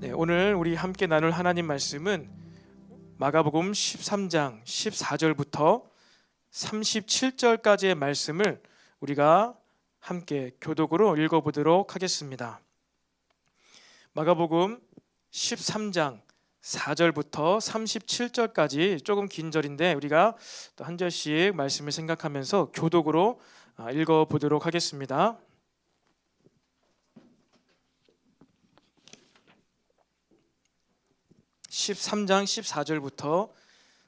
네, 오늘 우리 함께 나눌 하나님 말씀은 마가복음 13장 14절부터 37절까지의 말씀을 우리가 함께 교독으로 읽어보도록 하겠습니다. 마가복음 13장 4절부터 37절까지 조금 긴 절인데 우리가 또 한 절씩 말씀을 생각하면서 교독으로 읽어보도록 하겠습니다. 13장 14절부터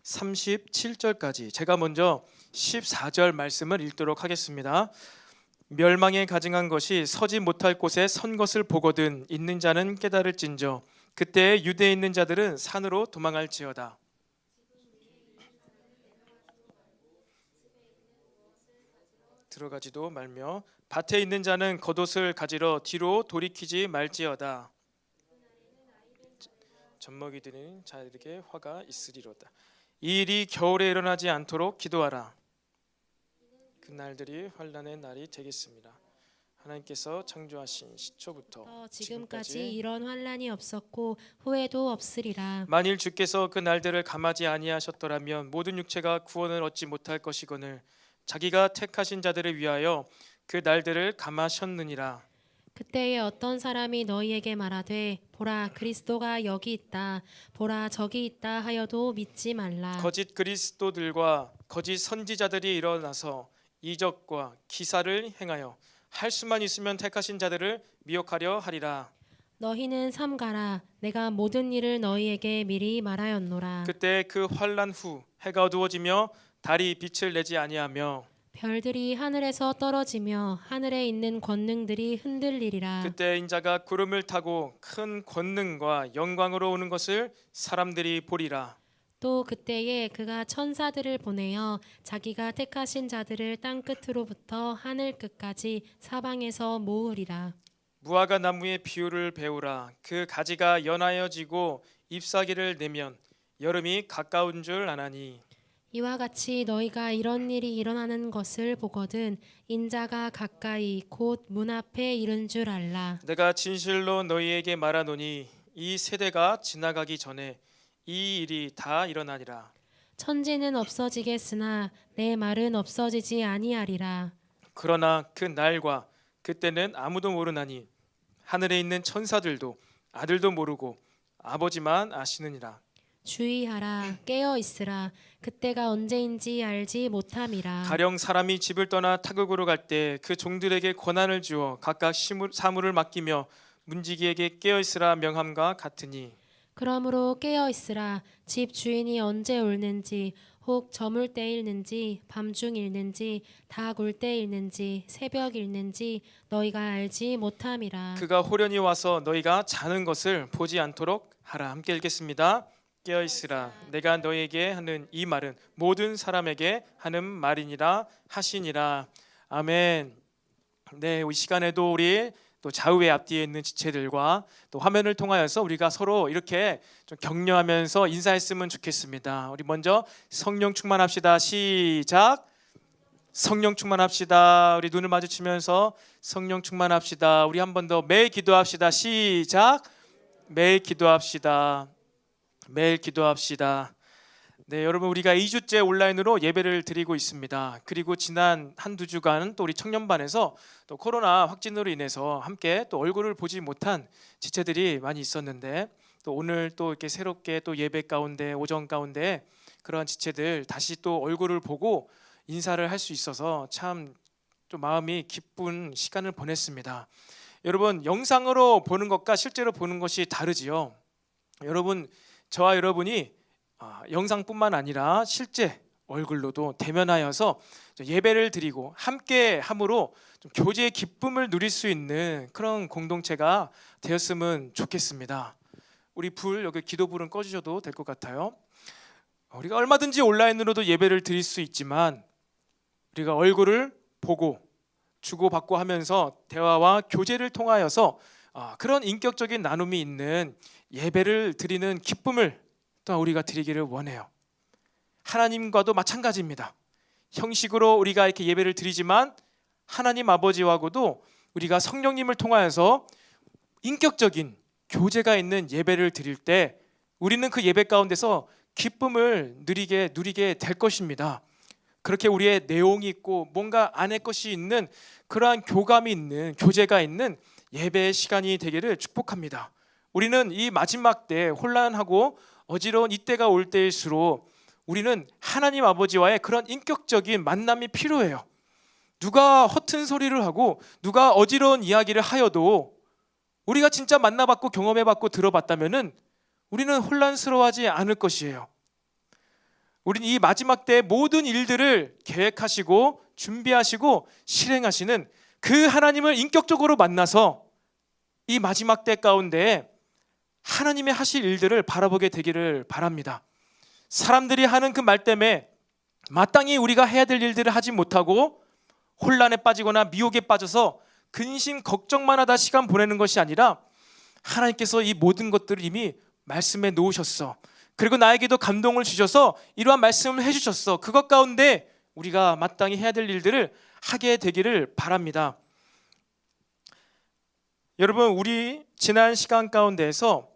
37절까지 제가 먼저 14절 말씀을 읽도록 하겠습니다. 멸망에 가증한 것이 서지 못할 곳에 선 것을 보거든 있는 자는 깨달을진저 그때 유대에 있는 자들은 산으로 도망할지어다. 들어가지도 말며 밭에 있는 자는 겉옷을 가지러 뒤로 돌이키지 말지어다. 젖먹이 드는 자들에게 화가 있으리로다. 이 일이 겨울에 일어나지 않도록 기도하라. 그날들이 환난의 날이 되겠습니다. 하나님께서 창조하신 시초부터 지금까지 이런 환난이 없었고 후에도 없으리라. 만일 주께서 그 날들을 감하지 아니하셨더라면 모든 육체가 구원을 얻지 못할 것이거늘 자기가 택하신 자들을 위하여 그 날들을 감하셨느니라. 그때에 어떤 사람이 너희에게 말하되 보라 그리스도가 여기 있다 보라 저기 있다 하여도 믿지 말라. 거짓 그리스도들과 거짓 선지자들이 일어나서 이적과 기사를 행하여 할 수만 있으면 택하신 자들을 미혹하려 하리라. 너희는 삼가라 내가 모든 일을 너희에게 미리 말하였노라. 그때 그 환난 후 해가 어두워지며 달이 빛을 내지 아니하며 별들이 하늘에서 떨어지며 하늘에 있는 권능들이 흔들리리라. 그때 인자가 구름을 타고 큰 권능과 영광으로 오는 것을 사람들이 보리라. 또 그때에 그가 천사들을 보내어 자기가 택하신 자들을 땅 끝으로부터 하늘 끝까지 사방에서 모으리라. 무화과 나무의 비유를 배우라. 그 가지가 연하여지고 잎사귀를 내면 여름이 가까운 줄 아나니 이와 같이 너희가 이런 일이 일어나는 것을 보거든 인자가 가까이 곧 문 앞에 이른 줄 알라. 내가 진실로 너희에게 말하노니 이 세대가 지나가기 전에 이 일이 다 일어나리라. 천지는 없어지겠으나 내 말은 없어지지 아니하리라. 그러나 그 날과 그때는 아무도 모르나니 하늘에 있는 천사들도 아들도 모르고 아버지만 아시느니라. 주의하라 깨어 있으라 그때가 언제인지 알지 못함이라. 가령 사람이 집을 떠나 타국으로 갈 때 그 종들에게 권한을 주어 각각 사물을 맡기며 문지기에게 깨어 있으라 명함과 같으니 그러므로 깨어 있으라 집 주인이 언제 올는지 혹 저물 때 일는지 밤중 일는지 닭 울 때 일는지 새벽 일는지 너희가 알지 못함이라. 그가 호련히 와서 너희가 자는 것을 보지 않도록 하라. 함께 읽겠습니다. 깨어 있으라 내가 너희에게 하는 이 말은 모든 사람에게 하는 말이니라 하시니라. 아멘. 네, 이 시간에도 우리 또 좌우의 앞뒤에 있는 지체들과 또 화면을 통하여서 우리가 서로 이렇게 좀 격려하면서 인사했으면 좋겠습니다. 우리 먼저 성령 충만합시다. 시작. 성령 충만합시다. 우리 눈을 마주치면서 성령 충만합시다. 우리 한 번 더 매일 기도합시다. 시작. 매일 기도합시다. 매일 기도합시다. 네, 여러분 우리가 2주째 온라인으로 예배를 드리고 있습니다. 그리고 지난 한두 주간 또 우리 청년반에서 또 코로나 확진으로 인해서 함께 또 얼굴을 보지 못한 지체들이 많이 있었는데 또 오늘 또 이렇게 새롭게 또 예배 가운데 오전 가운데 그러한 지체들 다시 또 얼굴을 보고 인사를 할 수 있어서 참 좀 마음이 기쁜 시간을 보냈습니다. 여러분 영상으로 보는 것과 실제로 보는 것이 다르지요. 여러분 저와 여러분이 영상뿐만 아니라 실제 얼굴로도 대면하여서 예배를 드리고 함께 함으로 좀 교제의 기쁨을 누릴 수 있는 그런 공동체가 되었으면 좋겠습니다. 우리 여기 기도불은 꺼주셔도 될 것 같아요. 우리가 얼마든지 온라인으로도 예배를 드릴 수 있지만 우리가 얼굴을 보고 주고받고 하면서 대화와 교제를 통하여서 그런 인격적인 나눔이 있는 예배를 드리는 기쁨을 또 우리가 드리기를 원해요. 하나님과도 마찬가지입니다. 형식으로 우리가 이렇게 예배를 드리지만 하나님 아버지하고도 우리가 성령님을 통하여서 인격적인 교제가 있는 예배를 드릴 때 우리는 그 예배 가운데서 기쁨을 누리게 될 것입니다. 그렇게 우리의 내용이 있고 뭔가 안에 것이 있는 그러한 교감이 있는 교제가 있는 예배의 시간이 되기를 축복합니다. 우리는 이 마지막 때 혼란하고 어지러운 이때가 올 때일수록 우리는 하나님 아버지와의 그런 인격적인 만남이 필요해요. 누가 허튼 소리를 하고 누가 어지러운 이야기를 하여도 우리가 진짜 만나봤고 경험해봤고 들어봤다면은 우리는 혼란스러워하지 않을 것이에요. 우리는 이 마지막 때의 모든 일들을 계획하시고 준비하시고 실행하시는 그 하나님을 인격적으로 만나서 이 마지막 때 가운데 하나님의 하실 일들을 바라보게 되기를 바랍니다. 사람들이 하는 그 말 때문에 마땅히 우리가 해야 될 일들을 하지 못하고 혼란에 빠지거나 미혹에 빠져서 근심 걱정만 하다 시간 보내는 것이 아니라 하나님께서 이 모든 것들을 이미 말씀해 놓으셨어. 그리고 나에게도 감동을 주셔서 이러한 말씀을 해주셨어. 그것 가운데 우리가 마땅히 해야 될 일들을 하게 되기를 바랍니다. 여러분, 우리 지난 시간 가운데에서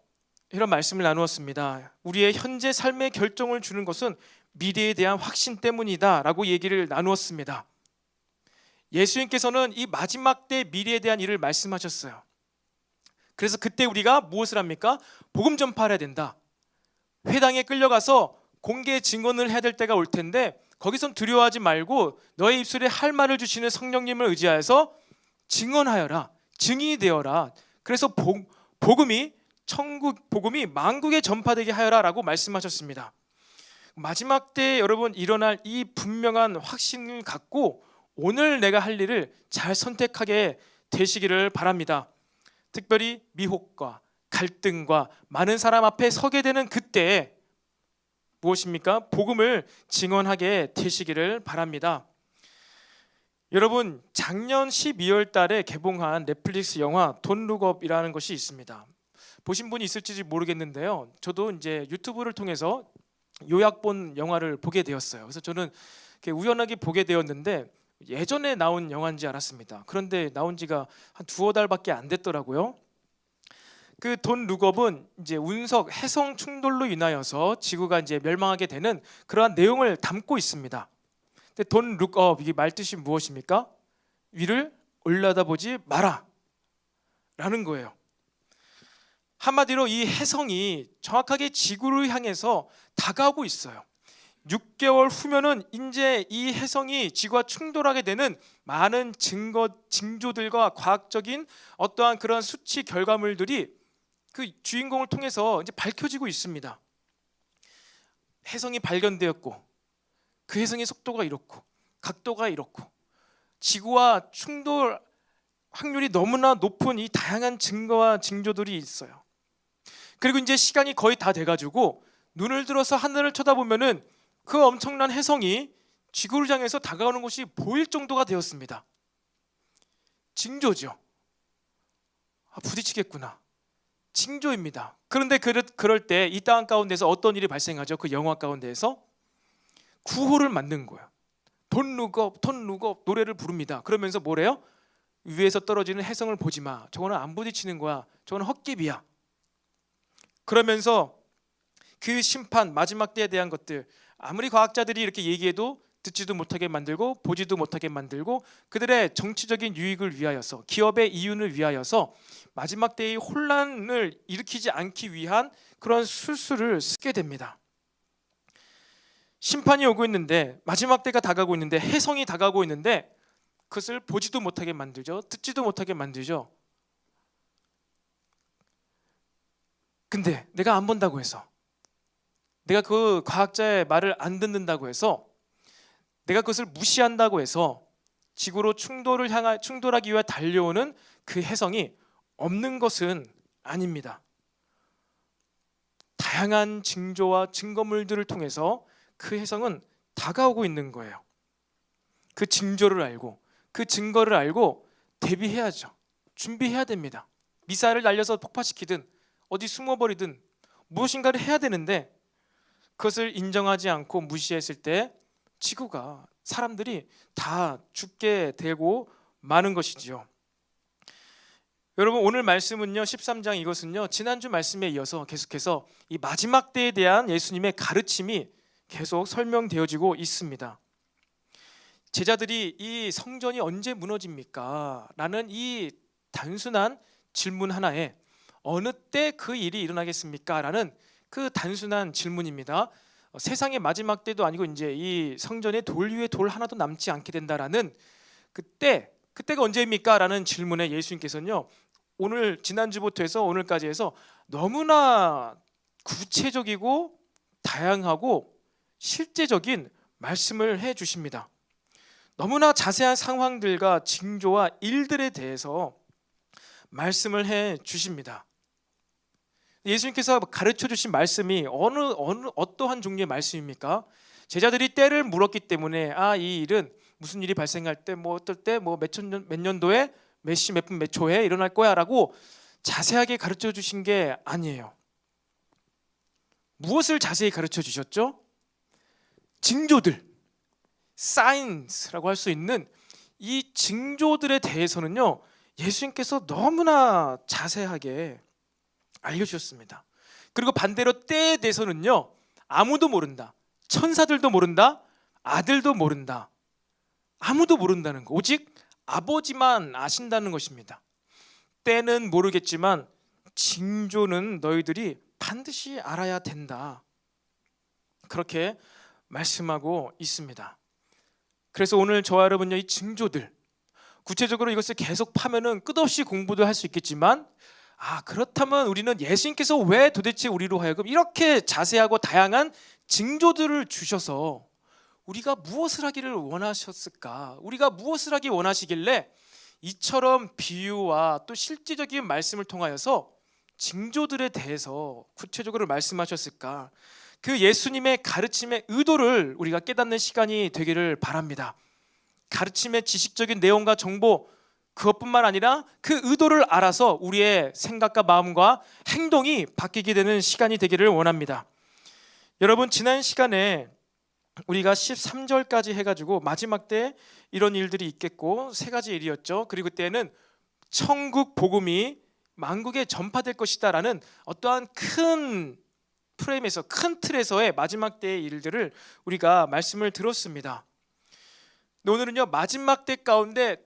이런 말씀을 나누었습니다. 우리의 현재 삶의 결정을 주는 것은 미래에 대한 확신 때문이다 라고 얘기를 나누었습니다. 예수님께서는 이 마지막 때 미래에 대한 일을 말씀하셨어요. 그래서 그때 우리가 무엇을 합니까? 복음 전파를 해야 된다. 회당에 끌려가서 공개 증언을 해야 될 때가 올 텐데 거기선 두려워하지 말고 너의 입술에 할 말을 주시는 성령님을 의지하여서 증언하여라. 증인이 되어라. 그래서 복음이 천국 복음이 만국에 전파되게 하여라 라고 말씀하셨습니다. 마지막 때 여러분 일어날 이 분명한 확신을 갖고 오늘 내가 할 일을 잘 선택하게 되시기를 바랍니다. 특별히 미혹과 갈등과 많은 사람 앞에 서게 되는 그때에 무엇입니까? 복음을 증언하게 되시기를 바랍니다. 여러분, 작년 12월 달에 개봉한 넷플릭스 영화 Don't Look Up이라는 것이 있습니다. 보신 분이 있을지 모르겠는데요. 저도 이제 유튜브를 통해서 요약 본 영화를 보게 되었어요. 그래서 저는 우연하게 보게 되었는데 예전에 나온 영화인지 알았습니다. 그런데 나온 지가 한 두어 달밖에 안 됐더라고요. 그 돈 룩업은 이제 운석 해성 충돌로 인하여서 지구가 이제 멸망하게 되는 그러한 내용을 담고 있습니다. 근데 돈 룩업 이게 말뜻이 무엇입니까? 위를 올려다보지 마라 라는 거예요. 한마디로 이 해성이 정확하게 지구를 향해서 다가오고 있어요. 6개월 후면은 이제 이 해성이 지구와 충돌하게 되는 많은 징조들과 과학적인 어떠한 그런 수치 결과물들이 그 주인공을 통해서 이제 밝혀지고 있습니다. 해성이 발견되었고 그 해성의 속도가 이렇고 각도가 이렇고 지구와 충돌 확률이 너무나 높은 이 다양한 증거와 징조들이 있어요. 그리고 이제 시간이 거의 다 돼가지고 눈을 들어서 하늘을 쳐다보면은 그 엄청난 해성이 지구를 향해서 다가오는 것이 보일 정도가 되었습니다. 징조죠. 부딪히겠구나. 징조입니다. 그런데 그럴 때 이 땅 가운데서 어떤 일이 발생하죠? 그 영화 가운데에서 구호를 만든 거예요. Don't look up, don't look up 노래를 부릅니다. 그러면서 뭐래요? 위에서 떨어지는 해성을 보지 마. 저거는 안 부딪히는 거야. 저거는 헛개비야. 그러면서 그 심판 마지막 때에 대한 것들 아무리 과학자들이 이렇게 얘기해도 듣지도 못하게 만들고 보지도 못하게 만들고 그들의 정치적인 유익을 위하여서 기업의 이윤을 위하여서 마지막 때의 혼란을 일으키지 않기 위한 그런 술수를 쓰게 됩니다. 심판이 오고 있는데 마지막 때가 다가오고 있는데 해성이 다가오고 있는데 그것을 보지도 못하게 만들죠. 듣지도 못하게 만들죠. 근데 내가 안 본다고 해서 내가 그 과학자의 말을 안 듣는다고 해서 내가 그것을 무시한다고 해서 지구로 충돌하기 위해 달려오는 그 해성이 없는 것은 아닙니다. 다양한 징조와 증거물들을 통해서 그 해성은 다가오고 있는 거예요. 그 징조를 알고 그 증거를 알고 대비해야죠. 준비해야 됩니다. 미사일을 날려서 폭파시키든 어디 숨어버리든 무엇인가를 해야 되는데 그것을 인정하지 않고 무시했을 때 지구가 사람들이 다 죽게 되고 마는 것이지요. 여러분 오늘 말씀은요 13장 이것은요 지난주 말씀에 이어서 계속해서 이 마지막 때에 대한 예수님의 가르침이 계속 설명되어지고 있습니다. 제자들이 이 성전이 언제 무너집니까? 라는 이 단순한 질문 하나에 어느 때 그 일이 일어나겠습니까? 라는 그 단순한 질문입니다. 세상의 마지막 때도 아니고 이제 이 성전에 돌 위에 돌 하나도 남지 않게 된다라는 그때가 언제입니까? 라는 질문에 예수님께서는요 오늘 지난주부터 해서 오늘까지 해서 너무나 구체적이고 다양하고 실제적인 말씀을 해 주십니다. 너무나 자세한 상황들과 징조와 일들에 대해서 말씀을 해 주십니다. 예수님께서 가르쳐 주신 말씀이 어떠한 종류의 말씀입니까? 제자들이 때를 물었기 때문에 이 일은 무슨 일이 발생할 때 어떨 때 몇 년도에 몇 시 몇 분 몇 초에 일어날 거야라고 자세하게 가르쳐 주신 게 아니에요. 무엇을 자세히 가르쳐 주셨죠? 징조들, 사인스라고 할 수 있는 이 징조들에 대해서는요 예수님께서 너무나 자세하게 알려주셨습니다. 그리고 반대로 때에 대해서는요 아무도 모른다. 천사들도 모른다. 아들도 모른다. 아무도 모른다는 거. 오직 아버지만 아신다는 것입니다. 때는 모르겠지만 징조는 너희들이 반드시 알아야 된다. 그렇게 말씀하고 있습니다. 그래서 오늘 저와 여러분요 이 징조들 구체적으로 이것을 계속 파면은 끝없이 공부도 할 수 있겠지만 그렇다면 우리는 예수님께서 왜 도대체 우리로 하여금 이렇게 자세하고 다양한 징조들을 주셔서 우리가 무엇을 하기를 원하셨을까? 우리가 무엇을 하기 원하시길래 이처럼 비유와 또 실제적인 말씀을 통하여서 징조들에 대해서 구체적으로 말씀하셨을까? 그 예수님의 가르침의 의도를 우리가 깨닫는 시간이 되기를 바랍니다. 가르침의 지식적인 내용과 정보 그것뿐만 아니라 그 의도를 알아서 우리의 생각과 마음과 행동이 바뀌게 되는 시간이 되기를 원합니다. 여러분 지난 시간에 우리가 13절까지 해가지고 마지막 때 이런 일들이 있겠고 세 가지 일이었죠. 그리고 그때는 천국 복음이 만국에 전파될 것이다 라는 어떠한 큰 프레임에서 큰 틀에서의 마지막 때의 일들을 우리가 말씀을 들었습니다. 오늘은요 마지막 때 가운데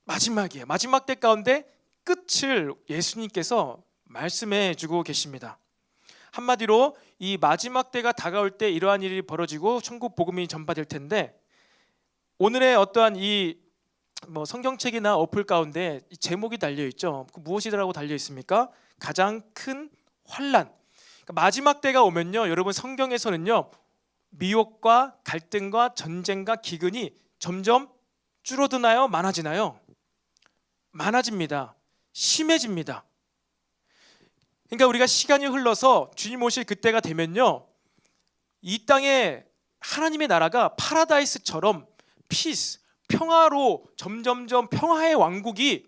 마지막이에요. 마지막 때 가운데 끝을 예수님께서 말씀해 주고 계십니다. 한마디로 이 마지막 때가 다가올 때 이러한 일이 벌어지고 천국 복음이 전파될 텐데 오늘의 어떠한 이 성경책이나 어플 가운데 이 제목이 달려 있죠. 무엇이라고 달려 있습니까? 가장 큰 환난. 그러니까 마지막 때가 오면요, 여러분 성경에서는요 미혹과 갈등과 전쟁과 기근이 점점 줄어드나요? 많아지나요? 많아집니다. 심해집니다. 그러니까 우리가 시간이 흘러서 주님 오실 그때가 되면요 이 땅에 하나님의 나라가 파라다이스처럼 피스, 평화로 점점점 평화의 왕국이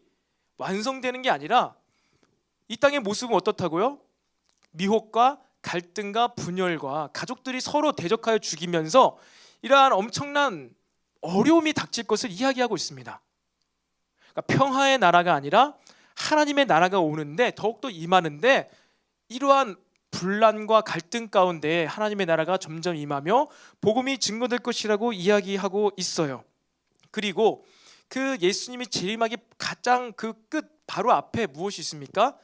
완성되는 게 아니라 이 땅의 모습은 어떻다고요? 미혹과 갈등과 분열과 가족들이 서로 대적하여 죽이면서 이러한 엄청난 어려움이 닥칠 것을 이야기하고 있습니다. 그러니까 평화의 나라가 아니라 하나님의 나라가 오는데 더욱더 임하는데 이러한 분란과 갈등 가운데 하나님의 나라가 점점 임하며 복음이 증거될 것이라고 이야기하고 있어요. 그리고 그 예수님이 재림하기 가장 그 끝 바로 앞에 무엇이 있습니까?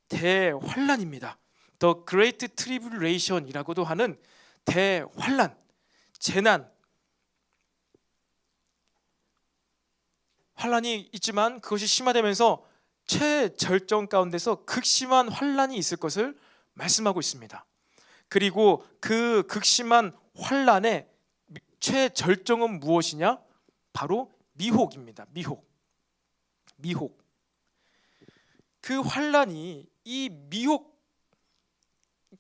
대환란입니다. The Great Tribulation이라고도 하는 대환란, 재난, 환란이 있지만 그것이 심화되면서 최절정 가운데서 극심한 환란이 있을 것을 말씀하고 있습니다. 그리고 그 극심한 환란의 최절정은 무엇이냐? 바로 미혹입니다. 미혹. 그 환란이 이 미혹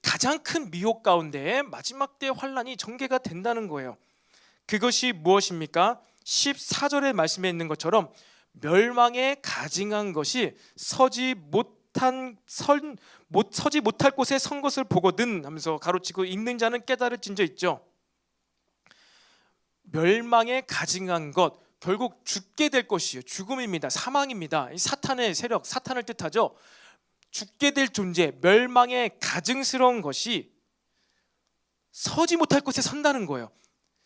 가장 큰 미혹 가운데 마지막 때 환란이 전개가 된다는 거예요. 그것이 무엇입니까? 14절의 말씀에 있는 것처럼 멸망에 가증한 것이 서지 못할 곳에 선 것을 보거든 하면서 가로치고 읽는 자는 깨달을진저 있죠. 멸망에 가증한 것, 결국 죽게 될 것이요, 죽음입니다. 사망입니다. 이 사탄의 세력, 사탄을 뜻하죠. 죽게 될 존재, 멸망의 가증스러운 것이 서지 못할 곳에 선다는 거예요.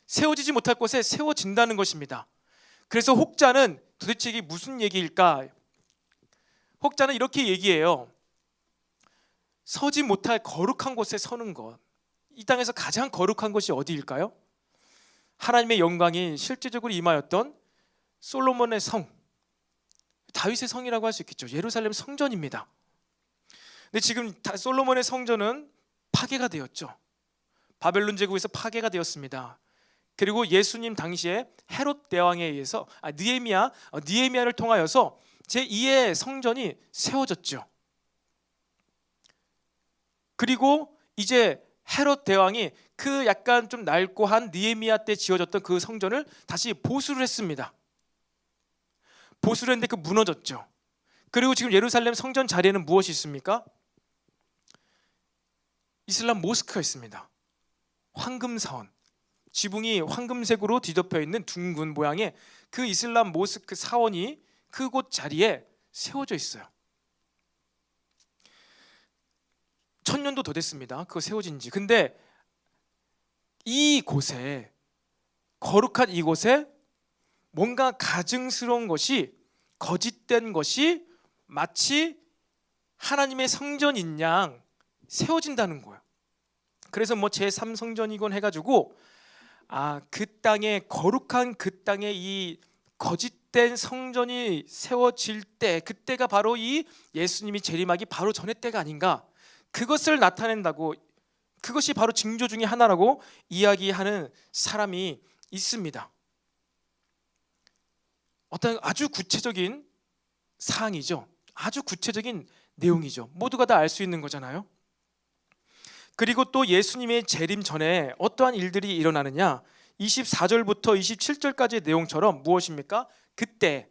세워지지 못할 곳에 세워진다는 것입니다. 그래서 혹자는 도대체 이게 무슨 얘기일까? 혹자는 이렇게 얘기해요. 서지 못할 거룩한 곳에 서는 것. 이 땅에서 가장 거룩한 곳이 어디일까요? 하나님의 영광이 실제적으로 임하였던 솔로몬의 성, 다윗의 성이라고 할 수 있겠죠. 예루살렘 성전입니다. 근데 지금 솔로몬의 성전은 파괴가 되었죠. 바벨론 제국에서 파괴가 되었습니다. 그리고 예수님 당시에 헤롯 대왕에 의해서 느헤미야를 통하여서 제2의 성전이 세워졌죠. 그리고 이제 헤롯 대왕이 그 약간 좀 낡고한 느헤미야 때 지어졌던 그 성전을 다시 보수를 했습니다. 보수를 했는데 그 무너졌죠. 그리고 지금 예루살렘 성전 자리에는 무엇이 있습니까? 이슬람 모스크가 있습니다. 황금사원, 지붕이 황금색으로 뒤덮여 있는 둥근 모양의 그 이슬람 모스크 사원이 그곳 자리에 세워져 있어요. 1000년도 더 됐습니다. 그거 세워진 지. 근데 이곳에, 거룩한 이곳에 뭔가 가증스러운 것이, 거짓된 것이 마치 하나님의 성전인 양 세워진다는 거예요. 그래서 뭐 제3성전이건 해가지고 그 땅에, 거룩한 그 땅에 이 거짓된 성전이 세워질 때, 그때가 바로 이 예수님이 재림하기 바로 전의 때가 아닌가, 그것을 나타낸다고, 그것이 바로 징조 중에 하나라고 이야기하는 사람이 있습니다. 어떤 아주 구체적인 사항이죠. 아주 구체적인 내용이죠. 모두가 다 알 수 있는 거잖아요. 그리고 또 예수님의 재림 전에 어떠한 일들이 일어나느냐, 24절부터 27절까지의 내용처럼 무엇입니까? 그때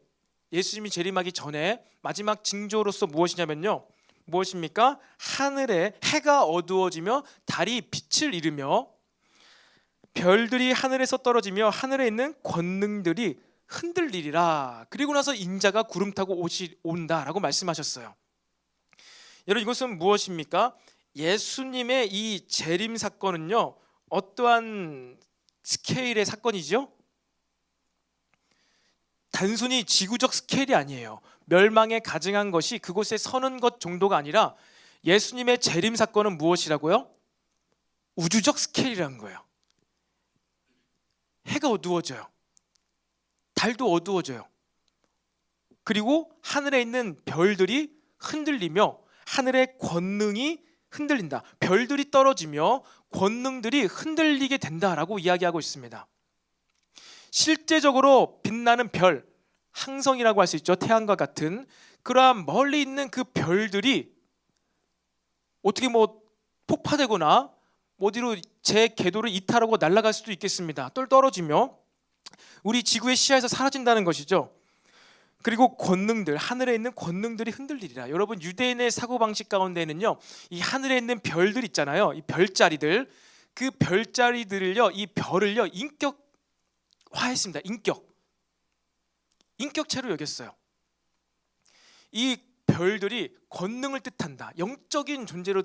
예수님이 재림하기 전에 마지막 징조로서 무엇이냐면요, 무엇입니까? 하늘에 해가 어두워지며 달이 빛을 잃으며 별들이 하늘에서 떨어지며 하늘에 있는 권능들이 흔들리리라. 그리고 나서 인자가 구름 타고 온다라고 말씀하셨어요. 여러분, 이것은 무엇입니까? 예수님의 이 재림 사건은요, 어떠한 스케일의 사건이죠? 단순히 지구적 스케일이 아니에요. 멸망에 가증한 것이 그곳에 서는 것 정도가 아니라 예수님의 재림 사건은 무엇이라고요? 우주적 스케일이라는 거예요. 해가 어두워져요. 달도 어두워져요. 그리고 하늘에 있는 별들이 흔들리며 하늘의 권능이 흔들린다. 별들이 떨어지며 권능들이 흔들리게 된다라고 이야기하고 있습니다. 실제적으로 빛나는 별, 항성이라고 할 수 있죠. 태양과 같은 그러한 멀리 있는 그 별들이 어떻게 뭐 폭파되거나 어디로 제 궤도를 이탈하고 날아갈 수도 있겠습니다. 떨어지며 우리 지구의 시야에서 사라진다는 것이죠. 그리고 권능들, 하늘에 있는 권능들이 흔들리리라. 여러분, 유대인의 사고방식 가운데는요, 이 하늘에 있는 별들 있잖아요. 이 별자리들, 그 별자리들을요, 이 별을요, 인격화했습니다. 인격체로 여겼어요. 이 별들이 권능을 뜻한다, 영적인 존재로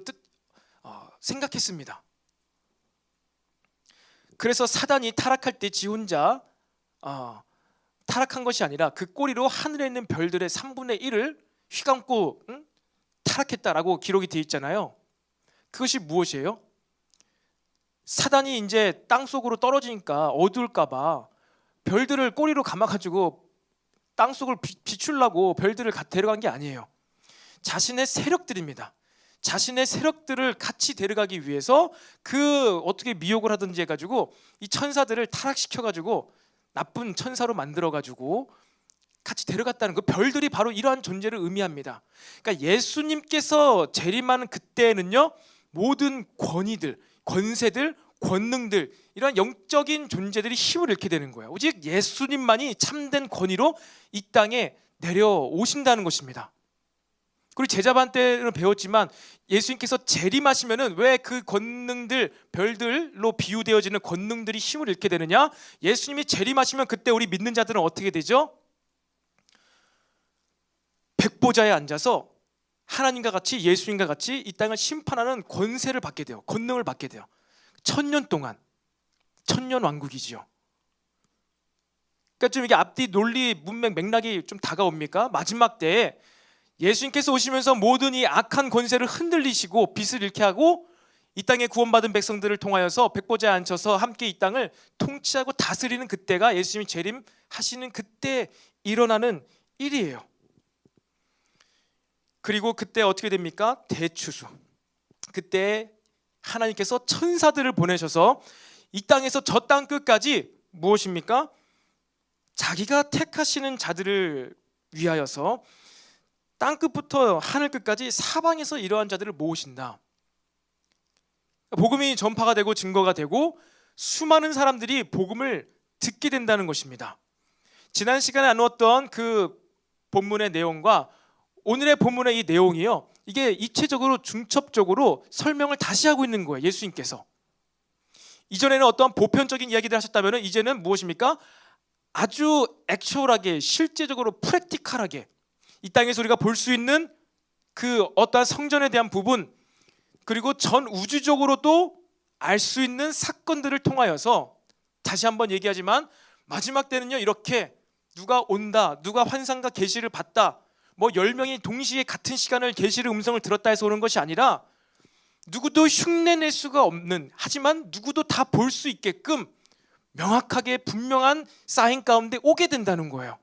생각했습니다. 그래서 사단이 타락할 때 지 혼자 타락한 것이 아니라 그 꼬리로 하늘에 있는 별들의 3분의 1을 휘감고 타락했다라고 기록이 되어 있잖아요. 그것이 무엇이에요? 사단이 이제 땅속으로 떨어지니까 어두울까 봐 별들을 꼬리로 감아가지고 땅속을 비추려고 별들을 데려간 게 아니에요. 자신의 세력들입니다. 자신의 세력들을 같이 데려가기 위해서 그 어떻게 미혹을 하든지 해가지고 이 천사들을 타락시켜가지고 나쁜 천사로 만들어가지고 같이 데려갔다는 그 별들이 바로 이러한 존재를 의미합니다. 그러니까 예수님께서 재림하는 그때는요, 모든 권위들, 권세들, 권능들, 이러한 영적인 존재들이 힘을 잃게 되는 거예요. 오직 예수님만이 참된 권위로 이 땅에 내려오신다는 것입니다. 그리고 제자반 때는 배웠지만 예수님께서 재림하시면은 왜 그 권능들, 별들로 비유되어지는 권능들이 힘을 잃게 되느냐? 예수님이 재림하시면 그때 우리 믿는 자들은 어떻게 되죠? 백보자에 앉아서 하나님과 같이, 예수님과 같이 이 땅을 심판하는 권세를 받게 돼요. 권능을 받게 돼요. 1000년 동안, 1000년 왕국이지요. 그러니까 좀 이게 앞뒤 논리 문맥 맥락이 좀 다가옵니까? 마지막 때에 예수님께서 오시면서 모든 이 악한 권세를 흔들리시고 빛을 잃게 하고 이 땅에 구원받은 백성들을 통하여서 백보자에 앉혀서 함께 이 땅을 통치하고 다스리는 그때가 예수님이 재림하시는 그때 일어나는 일이에요. 그리고 그때 어떻게 됩니까? 대추수. 그때 하나님께서 천사들을 보내셔서 이 땅에서 저 땅 끝까지 무엇입니까? 자기가 택하시는 자들을 위하여서 땅 끝부터 하늘 끝까지 사방에서 이러한 자들을 모으신다. 복음이 전파가 되고 증거가 되고 수많은 사람들이 복음을 듣게 된다는 것입니다. 지난 시간에 나누었던 그 본문의 내용과 오늘의 본문의 이 내용이요, 이게 입체적으로 중첩적으로 설명을 다시 하고 있는 거예요. 예수님께서 이전에는 어떤 보편적인 이야기를 하셨다면 이제는 무엇입니까? 아주 액츄얼하게, 실제적으로 프랙티컬하게 이 땅에서 우리가 볼 수 있는 그 어떠한 성전에 대한 부분, 그리고 전 우주적으로도 알 수 있는 사건들을 통하여서 다시 한번 얘기하지만 마지막 때는요, 이렇게 누가 온다, 누가 환상과 계시를 봤다, 뭐 10명이 동시에 같은 시간을 계시를 음성을 들었다 해서 오는 것이 아니라 누구도 흉내낼 수가 없는, 하지만 누구도 다 볼 수 있게끔 명확하게 분명한 사인 가운데 오게 된다는 거예요.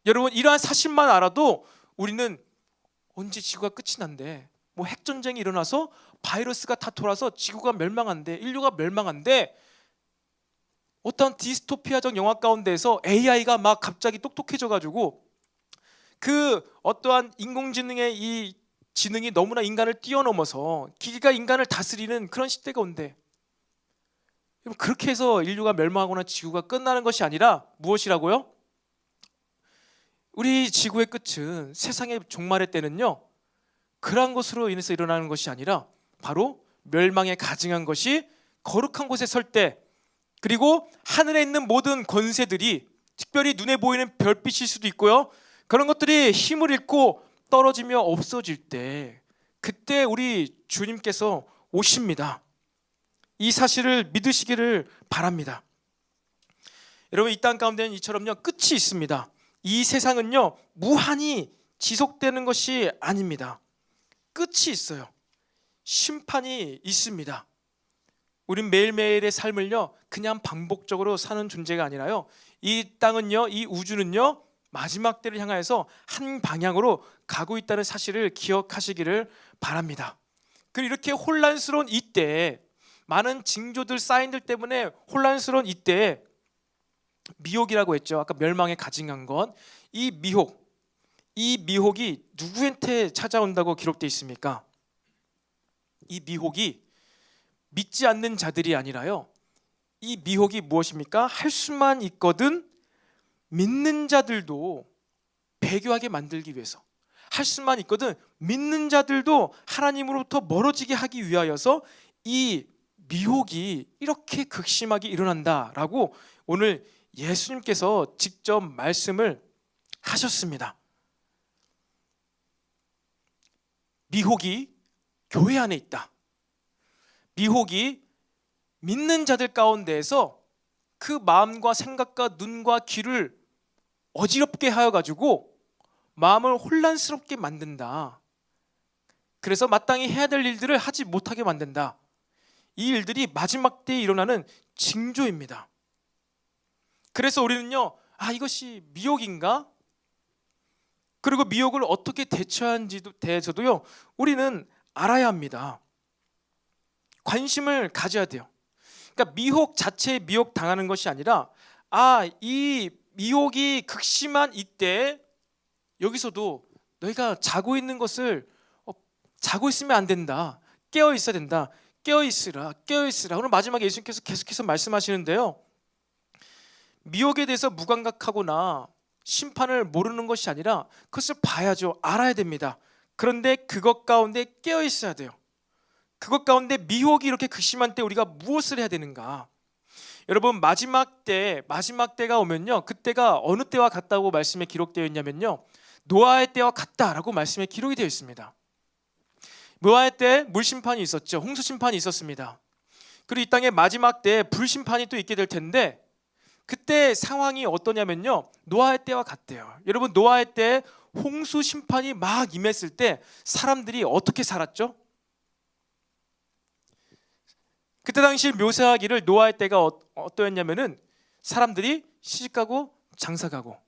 여러분, 이러한 사실만 알아도 우리는 언제 지구가 끝이 난대, 뭐 핵전쟁이 일어나서 바이러스가 다 돌아서 지구가 멸망한대, 인류가 멸망한대, 어떤 디스토피아적 영화 가운데에서 AI가 막 갑자기 똑똑해져 가지고 그 어떠한 인공지능의 이 지능이 너무나 인간을 뛰어넘어서 기계가 인간을 다스리는 그런 시대가 온대. 그렇게 해서 인류가 멸망하거나 지구가 끝나는 것이 아니라 무엇이라고요? 우리 지구의 끝은, 세상의 종말의 때는요, 그러한 것으로 인해서 일어나는 것이 아니라 바로 멸망에 가증한 것이 거룩한 곳에 설 때, 그리고 하늘에 있는 모든 권세들이, 특별히 눈에 보이는 별빛일 수도 있고요, 그런 것들이 힘을 잃고 떨어지며 없어질 때, 그때 우리 주님께서 오십니다. 이 사실을 믿으시기를 바랍니다. 여러분, 이 땅 가운데는 이처럼요, 끝이 있습니다. 이 세상은요, 무한히 지속되는 것이 아닙니다. 끝이 있어요. 심판이 있습니다. 우린 매일매일의 삶을요, 그냥 반복적으로 사는 존재가 아니라요, 이 땅은요, 이 우주는요, 마지막 때를 향하여서 한 방향으로 가고 있다는 사실을 기억하시기를 바랍니다. 그리고 이렇게 혼란스러운 이때에, 많은 징조들, 사인들 때문에 혼란스러운 이때에 미혹이라고 했죠. 아까 멸망에 가증한 것, 이 미혹이 누구한테 찾아온다고 기록되어 있습니까? 이 미혹이 믿지 않는 자들이 아니라요, 이 미혹이 무엇입니까? 할 수만 있거든 믿는 자들도 배교하게 만들기 위해서, 할 수만 있거든 믿는 자들도 하나님으로부터 멀어지게 하기 위하여서 이 미혹이 이렇게 극심하게 일어난다라고 오늘 예수님께서 직접 말씀을 하셨습니다. 미혹이 교회 안에 있다. 미혹이 믿는 자들 가운데에서 그 마음과 생각과 눈과 귀를 어지럽게 하여 가지고 마음을 혼란스럽게 만든다. 그래서 마땅히 해야 될 일들을 하지 못하게 만든다. 이 일들이 마지막 때에 일어나는 징조입니다. 그래서 우리는요, 이것이 미혹인가? 그리고 미혹을 어떻게 대처하는지에 대해서도요, 우리는 알아야 합니다. 관심을 가져야 돼요. 그러니까 미혹 자체에 미혹 당하는 것이 아니라, 이 미혹이 극심한 이때 여기서도 너희가 자고 있는 것을 자고 있으면 안 된다. 깨어 있어야 된다. 깨어 있으라. 깨어 있으라. 오늘 마지막에 예수님께서 계속해서 말씀하시는데요, 미혹에 대해서 무감각하거나 심판을 모르는 것이 아니라 그것을 봐야죠. 알아야 됩니다. 그런데 그것 가운데 깨어 있어야 돼요. 그것 가운데 미혹이 이렇게 극심한 때 우리가 무엇을 해야 되는가? 여러분, 마지막 때가 오면요, 그때가 어느 때와 같다고 말씀에 기록되어 있냐면요, 노아의 때와 같다라고 말씀에 기록이 되어 있습니다. 노아의 때 물심판이 있었죠. 홍수심판이 있었습니다. 그리고 이 땅에 마지막 때 불심판이 또 있게 될 텐데, 그때 상황이 어떠냐면요, 노아의 때와 같대요. 여러분, 노아의 때 홍수 심판이 막 임했을 때 사람들이 어떻게 살았죠? 그때 당시 묘사하기를 노아의 때가 어떠했냐면은 사람들이 시집가고 장사가고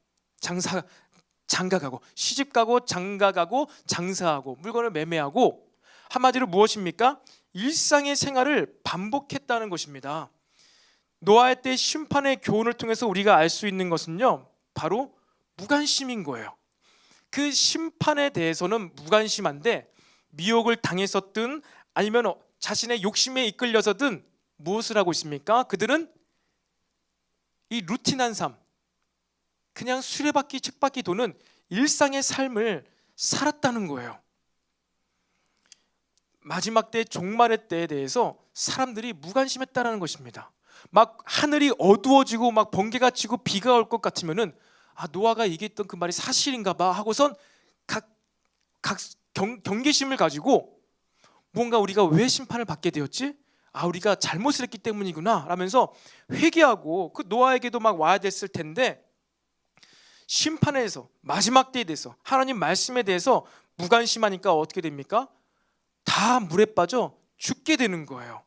장가가고 시집가고 장가가고 장사하고 물건을 매매하고, 한마디로 무엇입니까? 일상의 생활을 반복했다는 것입니다. 노아의 때 심판의 교훈을 통해서 우리가 알 수 있는 것은요, 바로 무관심인 거예요. 그 심판에 대해서는 무관심한데 미혹을 당했었든 아니면 자신의 욕심에 이끌려서든 무엇을 하고 있습니까? 그들은 이 루틴한 삶, 그냥 수레바퀴 쳇바퀴 도는 일상의 삶을 살았다는 거예요. 마지막 때 종말의 때에 대해서 사람들이 무관심했다는 것입니다. 막 하늘이 어두워지고 막 번개가 치고 비가 올 것 같으면은 노아가 얘기했던 그 말이 사실인가 봐 하고선 각 경계심을 가지고 뭔가 우리가 왜 심판을 받게 되었지? 우리가 잘못을 했기 때문이구나 라면서 회개하고, 그 노아에게도 막 와야 됐을 텐데 심판에 대해서, 마지막 때에 대해서, 하나님 말씀에 대해서 무관심하니까 어떻게 됩니까? 다 물에 빠져 죽게 되는 거예요.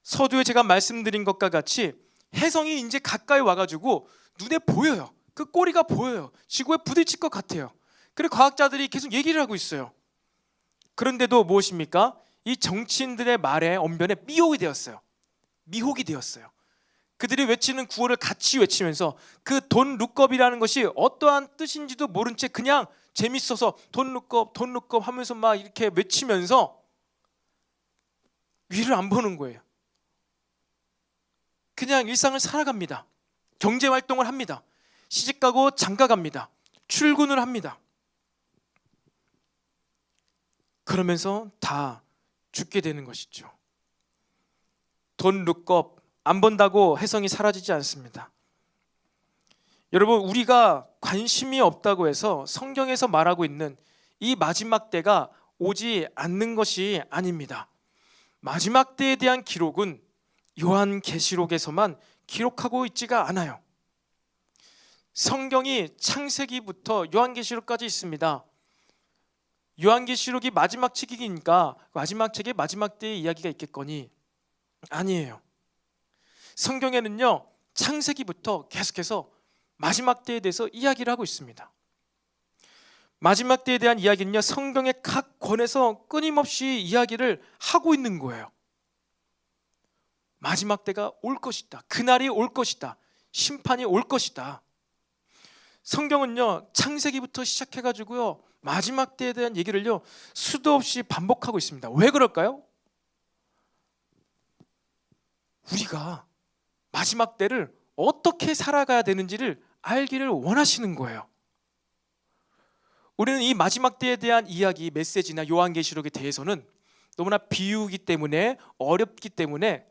서두에 제가 말씀드린 것과 같이 혜성이 이제 가까이 와가지고 눈에 보여요. 그 꼬리가 보여요. 지구에 부딪힐 것 같아요. 그리고 과학자들이 계속 얘기를 하고 있어요. 그런데도 무엇입니까? 이 정치인들의 말에 언변에 미혹이 되었어요. 그들이 외치는 구호를 같이 외치면서 그 돈 룩업이라는 것이 어떠한 뜻인지도 모른 채 그냥 재밌어서 돈 룩업 하면서 막 이렇게 외치면서 위를 안 보는 거예요. 그냥 일상을 살아갑니다. 경제 활동을 합니다. 시집가고 장가갑니다. 출근을 합니다. 그러면서 다 죽게 되는 것이죠. 돈 룩업 안 번다고 혜성이 사라지지 않습니다. 여러분, 우리가 관심이 없다고 해서 성경에서 말하고 있는 이 마지막 때가 오지 않는 것이 아닙니다. 마지막 때에 대한 기록은 요한계시록에서만 기록하고 있지가 않아요. 성경이 창세기부터 요한계시록까지 있습니다. 요한계시록이 마지막 책이니까 마지막 책에 마지막 때의 이야기가 있겠거니, 아니에요. 성경에는요, 창세기부터 계속해서 마지막 때에 대해서 이야기를 하고 있습니다. 마지막 때에 대한 이야기는요, 성경의 각 권에서 끊임없이 이야기를 하고 있는 거예요. 마지막 때가 올 것이다. 그날이 올 것이다. 심판이 올 것이다. 성경은요, 창세기부터 시작해가지고요, 마지막 때에 대한 얘기를요 수도 없이 반복하고 있습니다. 왜 그럴까요? 우리가 마지막 때를 어떻게 살아가야 되는지를 알기를 원하시는 거예요. 우리는 이 마지막 때에 대한 이야기, 메시지나 요한계시록에 대해서는 너무나 비유이기 때문에, 어렵기 때문에,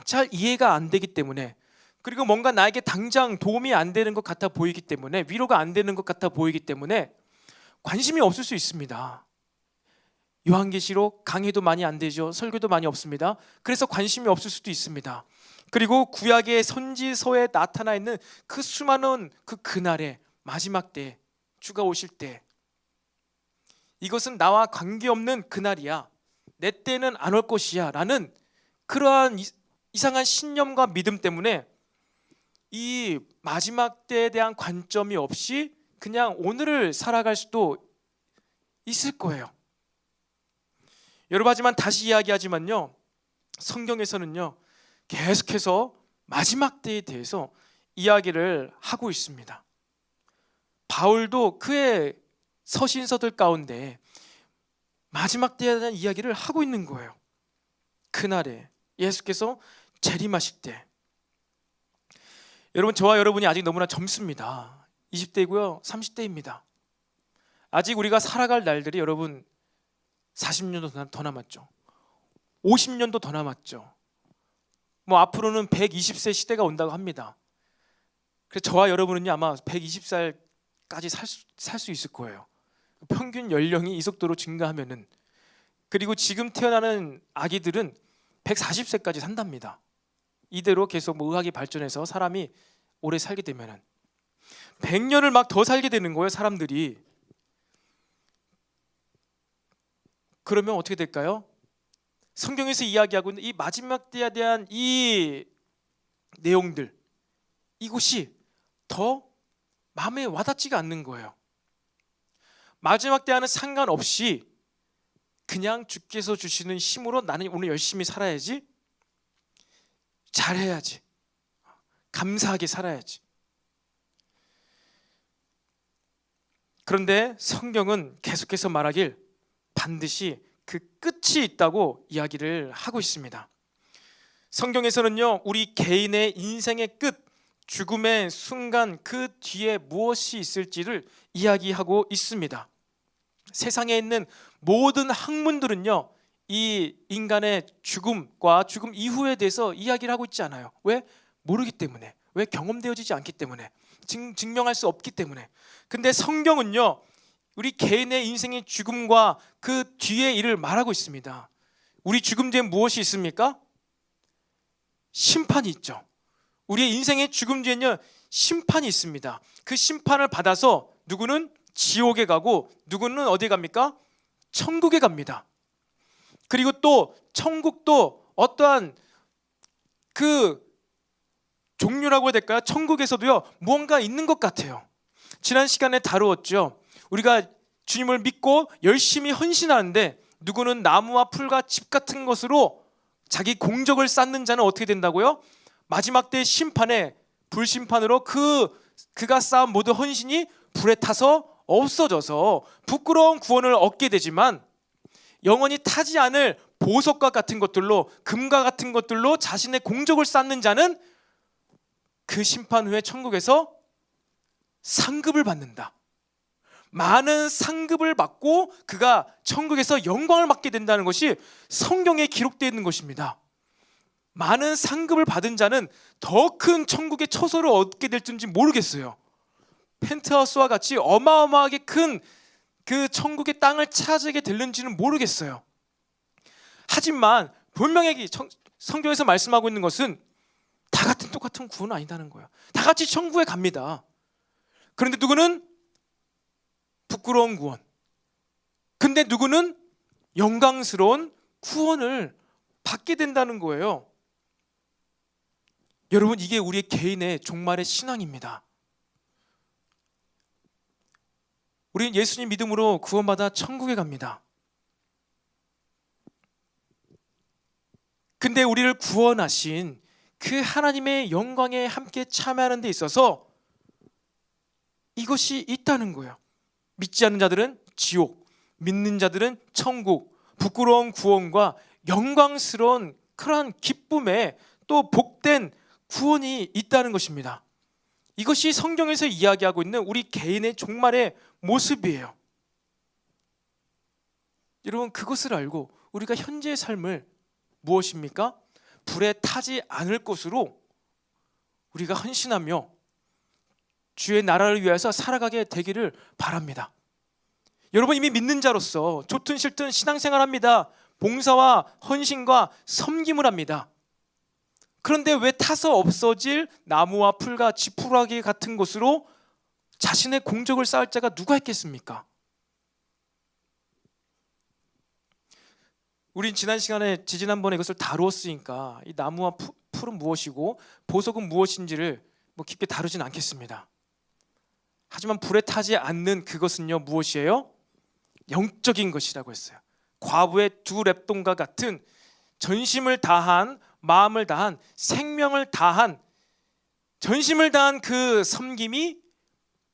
잘 이해가 안 되기 때문에, 그리고 뭔가 나에게 당장 도움이 안 되는 것 같아 보이기 때문에, 위로가 안 되는 것 같아 보이기 때문에 관심이 없을 수 있습니다. 요한계시록 강의도 많이 안 되죠. 설교도 많이 없습니다. 그래서 관심이 없을 수도 있습니다. 그리고 구약의 선지서에 나타나 있는 그 수많은 그날에, 마지막 때, 주가 오실 때, 이것은 나와 관계없는 그날이야, 내 때는 안 올 것이야 라는 그러한 이상한 신념과 믿음 때문에 이 마지막 때에 대한 관점이 없이 그냥 오늘을 살아갈 수도 있을 거예요. 여러분, 하지만 다시 이야기하지만요, 성경에서는요 계속해서 마지막 때에 대해서 이야기를 하고 있습니다. 바울도 그의 서신서들 가운데 마지막 때에 대한 이야기를 하고 있는 거예요. 그날에 예수께서 재림하실 때. 여러분, 저와 여러분이 아직 너무나 젊습니다. 20대이고요. 30대입니다. 아직 우리가 살아갈 날들이 여러분 40년도 더 남았죠. 50년도 더 남았죠. 뭐 앞으로는 120세 시대가 온다고 합니다. 그래서 저와 여러분은요 아마 120살까지 살 수 있을 거예요. 평균 연령이 이 속도로 증가하면은. 그리고 지금 태어나는 아기들은 140세까지 산답니다. 이대로 계속 뭐 의학이 발전해서 사람이 오래 살게 되면은 100년을 막 더 살게 되는 거예요, 사람들이. 그러면 어떻게 될까요? 성경에서 이야기하고 있는 이 마지막 때에 대한 이 내용들, 이것이 더 마음에 와닿지가 않는 거예요. 마지막 때와는 상관없이 그냥 주께서 주시는 힘으로 나는 오늘 열심히 살아야지, 잘해야지, 감사하게 살아야지. 그런데 성경은 계속해서 말하길 반드시 그 끝이 있다고 이야기를 하고 있습니다. 성경에서는요 우리 개인의 인생의 끝, 죽음의 순간 그 뒤에 무엇이 있을지를 이야기하고 있습니다. 세상에 있는 모든 학문들은요 이 인간의 죽음과 죽음 이후에 대해서 이야기를 하고 있지 않아요. 왜? 모르기 때문에. 왜? 경험되어지지 않기 때문에. 증명할 수 없기 때문에. 근데 성경은요 우리 개인의 인생의 죽음과 그 뒤의 일을 말하고 있습니다. 우리 죽음 뒤에 무엇이 있습니까? 심판이 있죠. 우리의 인생의 죽음 뒤에는요 심판이 있습니다. 그 심판을 받아서 누구는 지옥에 가고 누구는 어디에 갑니까? 천국에 갑니다. 그리고 또 천국도 어떠한 그 종류라고 해야 될까요? 천국에서도요 무언가 있는 것 같아요. 지난 시간에 다루었죠. 우리가 주님을 믿고 열심히 헌신하는데 누구는 나무와 풀과 집 같은 것으로 자기 공적을 쌓는 자는 어떻게 된다고요? 마지막 때 심판에 불심판으로 그가 쌓은 모든 헌신이 불에 타서 없어져서 부끄러운 구원을 얻게 되지만 영원히 타지 않을 보석과 같은 것들로, 금과 같은 것들로 자신의 공적을 쌓는 자는 그 심판 후에 천국에서 상급을 받는다. 많은 상급을 받고 그가 천국에서 영광을 받게 된다는 것이 성경에 기록되어 있는 것입니다. 많은 상급을 받은 자는 더 큰 천국의 처소를 얻게 될지 모르겠어요. 펜트하우스와 같이 어마어마하게 큰 그 천국의 땅을 차지하게 될는지는 모르겠어요. 하지만 분명히 성경에서 말씀하고 있는 것은 다 같은 똑같은 구원은 아니다는 거예요. 다 같이 천국에 갑니다. 그런데 누구는 부끄러운 구원, 근데 누구는 영광스러운 구원을 받게 된다는 거예요. 여러분, 이게 우리의 개인의 종말의 신앙입니다. 우리는 예수님 믿음으로 구원받아 천국에 갑니다. 근데 우리를 구원하신 그 하나님의 영광에 함께 참여하는 데 있어서 이것이 있다는 거예요. 믿지 않는 자들은 지옥, 믿는 자들은 천국, 부끄러운 구원과 영광스러운 그러한 기쁨에 또 복된 구원이 있다는 것입니다. 이것이 성경에서 이야기하고 있는 우리 개인의 종말의 모습이에요. 여러분, 그것을 알고 우리가 현재의 삶을 무엇입니까? 불에 타지 않을 것으로 우리가 헌신하며 주의 나라를 위해서 살아가게 되기를 바랍니다. 여러분, 이미 믿는 자로서 좋든 싫든 신앙생활합니다. 봉사와 헌신과 섬김을 합니다. 그런데 왜 타서 없어질 나무와 풀과 지푸라기 같은 것으로 자신의 공적을 쌓을 자가 누가 있겠습니까? 우린 지난 시간에 지지난번에 이것을 다루었으니까 이 나무와 풀은 무엇이고 보석은 무엇인지를 깊게 다루진 않겠습니다. 하지만 불에 타지 않는 그것은요 무엇이에요? 영적인 것이라고 했어요. 과부의 두 랩돈과 같은 전심을 다한, 마음을 다한, 생명을 다한, 전심을 다한 그 섬김이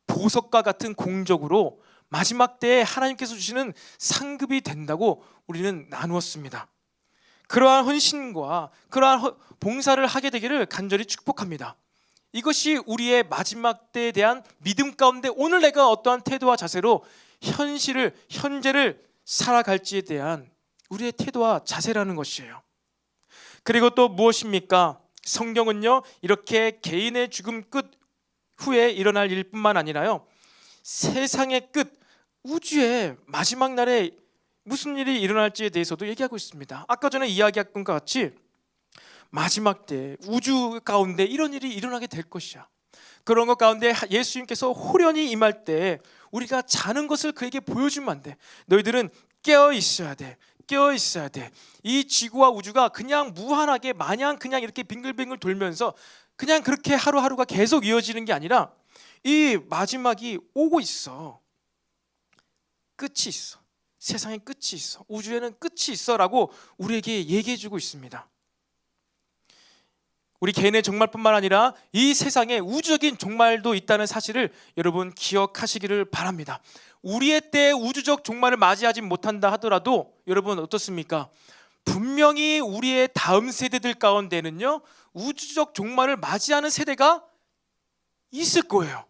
보석과 같은 공적으로 마지막 때에 하나님께서 주시는 상급이 된다고 우리는 나누었습니다. 그러한 헌신과 그러한 봉사를 하게 되기를 간절히 축복합니다. 이것이 우리의 마지막 때에 대한 믿음 가운데 오늘 내가 어떠한 태도와 자세로 현재를 살아갈지에 대한 우리의 태도와 자세라는 것이에요. 그리고 또 무엇입니까? 성경은요, 이렇게 개인의 죽음 끝 후에 일어날 일뿐만 아니라요, 세상의 끝, 우주의 마지막 날에 무슨 일이 일어날지에 대해서도 얘기하고 있습니다. 아까 전에 이야기했던 것 같이 마지막 때 우주 가운데 이런 일이 일어나게 될 것이야. 그런 것 가운데 예수님께서 호련히 임할 때 우리가 자는 것을 그에게 보여주면 안 돼. 너희들은 깨어 있어야 돼. 깨어 있어야 돼. 이 지구와 우주가 그냥 무한하게 마냥 그냥 이렇게 빙글빙글 돌면서 그냥 그렇게 하루하루가 계속 이어지는 게 아니라 이 마지막이 오고 있어. 끝이 있어. 세상에 끝이 있어. 우주에는 끝이 있어라고 우리에게 얘기해 주고 있습니다. 우리 개인의 종말뿐만 아니라 이 세상에 우주적인 종말도 있다는 사실을 여러분 기억하시기를 바랍니다. 우리의 때에 우주적 종말을 맞이하지 못한다 하더라도 여러분 어떻습니까? 분명히 우리의 다음 세대들 가운데는요, 우주적 종말을 맞이하는 세대가 있을 거예요.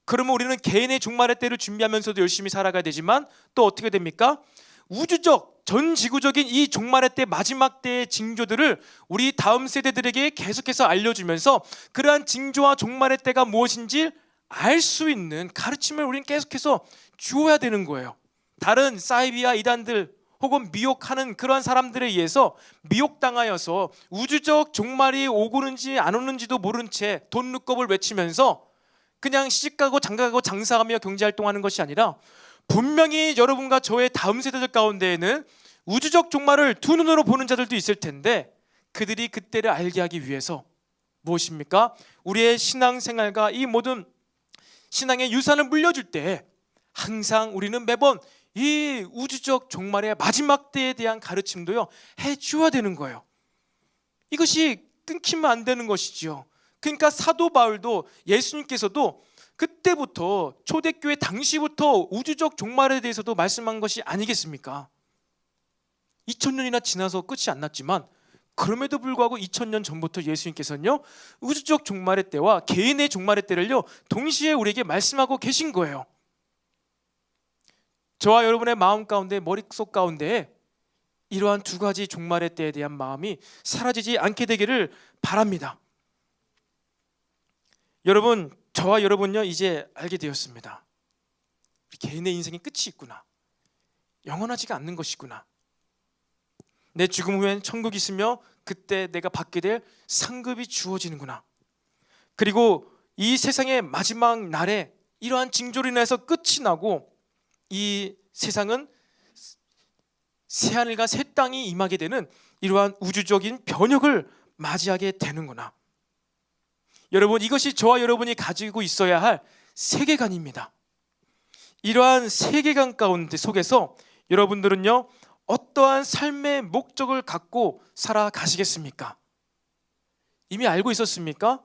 그러면 우리는 개인의 종말의 때를 준비하면서도 열심히 살아가야 되지만 또 어떻게 됩니까? 우주적, 전 지구적인 이 종말의 때, 마지막 때의 징조들을 우리 다음 세대들에게 계속해서 알려주면서 그러한 징조와 종말의 때가 무엇인지 알 수 있는 가르침을 우리는 계속해서 주어야 되는 거예요. 다른 사이비와 이단들 혹은 미혹하는 그러한 사람들에 의해서 미혹당하여서 우주적 종말이 오고는지 안 오는지도 모른 채 돈 눈곱을 외치면서 그냥 시집가고 장가가고 장사하며 경제활동하는 것이 아니라 분명히 여러분과 저의 다음 세대들 가운데에는 우주적 종말을 두 눈으로 보는 자들도 있을 텐데 그들이 그때를 알게 하기 위해서 무엇입니까? 우리의 신앙생활과 이 모든 신앙의 유산을 물려줄 때 항상 우리는 매번 이 우주적 종말의 마지막 때에 대한 가르침도요 해주어야 되는 거예요. 이것이 끊기면 안 되는 것이지요. 그러니까 사도 바울도 예수님께서도 그때부터 초대교회 당시부터 우주적 종말에 대해서도 말씀한 것이 아니겠습니까? 2000년이나 지나서 끝이 안 났지만 그럼에도 불구하고 2000년 전부터 예수님께서는요 우주적 종말의 때와 개인의 종말의 때를요 동시에 우리에게 말씀하고 계신 거예요. 저와 여러분의 마음 가운데, 머릿속 가운데 이러한 두 가지 종말의 때에 대한 마음이 사라지지 않게 되기를 바랍니다. 여러분, 저와 여러분요 이제 알게 되었습니다. 우리 개인의 인생에 끝이 있구나. 영원하지가 않는 것이구나. 내 죽음 후엔 천국이 있으며 그때 내가 받게 될 상급이 주어지는구나. 그리고 이 세상의 마지막 날에 이러한 징조로 인해서 끝이 나고 이 세상은 새하늘과 새 땅이 임하게 되는 이러한 우주적인 변혁을 맞이하게 되는구나. 여러분, 이것이 저와 여러분이 가지고 있어야 할 세계관입니다. 이러한 세계관 가운데 속에서 여러분들은요 어떠한 삶의 목적을 갖고 살아가시겠습니까? 이미 알고 있었습니까?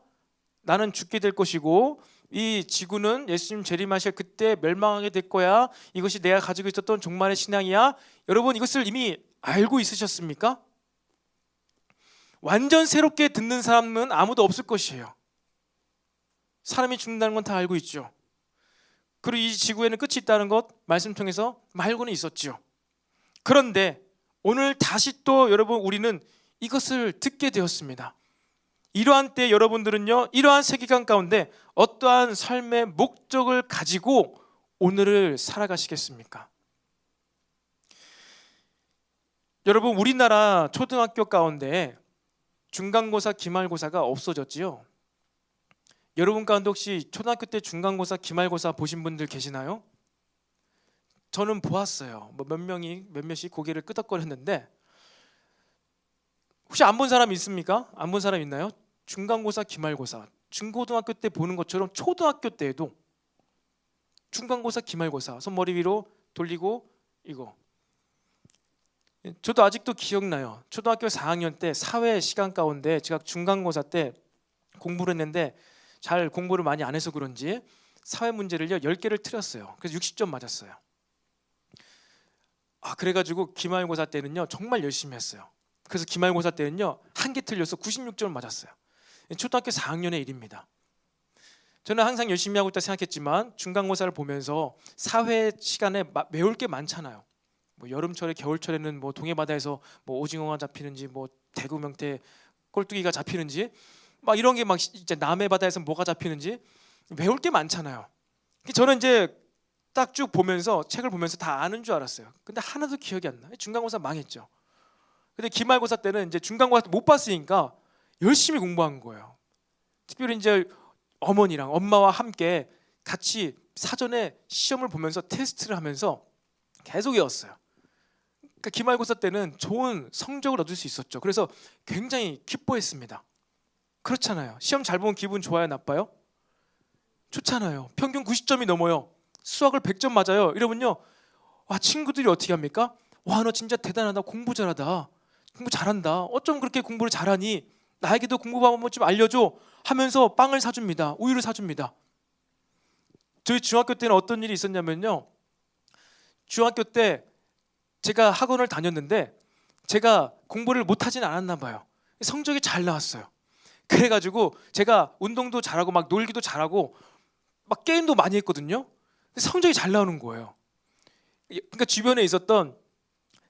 나는 죽게 될 것이고 이 지구는 예수님 재림하실 그때 멸망하게 될 거야. 이것이 내가 가지고 있었던 종말의 신앙이야. 여러분, 이것을 이미 알고 있으셨습니까? 완전 새롭게 듣는 사람은 아무도 없을 것이에요. 사람이 죽는다는 건 다 알고 있죠. 그리고 이 지구에는 끝이 있다는 것 말씀 통해서 말고는 있었죠. 그런데 오늘 다시 또 여러분 우리는 이것을 듣게 되었습니다. 이러한 때 여러분들은요 이러한 세계관 가운데 어떠한 삶의 목적을 가지고 오늘을 살아가시겠습니까? 여러분, 우리나라 초등학교 가운데 중간고사, 기말고사가 없어졌지요. 여러분 가운데 혹시 초등학교 때 중간고사, 기말고사 보신 분들 계시나요? 저는 보았어요. 몇몇이 고개를 끄덕거렸는데 혹시 안 본 사람 있습니까? 안 본 사람 있나요? 중간고사, 기말고사 중고등학교 때 보는 것처럼 초등학교 때에도 중간고사, 기말고사 손머리 위로 돌리고 이거. 저도 아직도 기억나요. 초등학교 4학년 때 사회 시간 가운데 제가 중간고사 때 공부를 했는데 잘 공부를 많이 안 해서 그런지 사회 문제를요 10개를 틀렸어요. 그래서 60점 맞았어요. 그래가지고 기말고사 때는요 정말 열심히 했어요. 그래서 기말고사 때는요 한 개 틀려서 96점을 맞았어요. 초등학교 4학년의 일입니다. 저는 항상 열심히 하고 있다 생각했지만 중간고사를 보면서 사회 시간에 외울 게 많잖아요. 뭐 여름철에 겨울철에는 뭐 동해바다에서 뭐 오징어가 잡히는지 뭐 대구 명태 꼴뚜기가 잡히는지 막 이런 게 막 이제 남해 바다에서 뭐가 잡히는지 외울 게 많잖아요. 저는 이제 딱 쭉 보면서 책을 보면서 다 아는 줄 알았어요. 근데 하나도 기억이 안 나. 중간고사 망했죠. 근데 기말고사 때는 이제 중간고사 못 봤으니까 열심히 공부한 거예요. 특별히 이제 어머니랑 엄마와 함께 같이 사전에 시험을 보면서 테스트를 하면서 계속 외웠어요. 그러니까 기말고사 때는 좋은 성적을 얻을 수 있었죠. 그래서 굉장히 기뻐했습니다. 그렇잖아요. 시험 잘 보면 기분 좋아요, 나빠요? 좋잖아요. 평균 90점이 넘어요. 수학을 100점 맞아요. 이러면요, 와, 친구들이 어떻게 합니까? 와, 너 진짜 대단하다. 공부 잘하다. 공부 잘한다. 어쩜 그렇게 공부를 잘하니? 나에게도 공부 방법 좀 알려줘 하면서 빵을 사줍니다. 우유를 사줍니다. 저희 중학교 때는 어떤 일이 있었냐면요, 중학교 때 제가 학원을 다녔는데 제가 공부를 못하진 않았나 봐요. 성적이 잘 나왔어요. 그래가지고 제가 운동도 잘하고 막 놀기도 잘하고 막 게임도 많이 했거든요. 근데 성적이 잘 나오는 거예요. 그러니까 주변에 있었던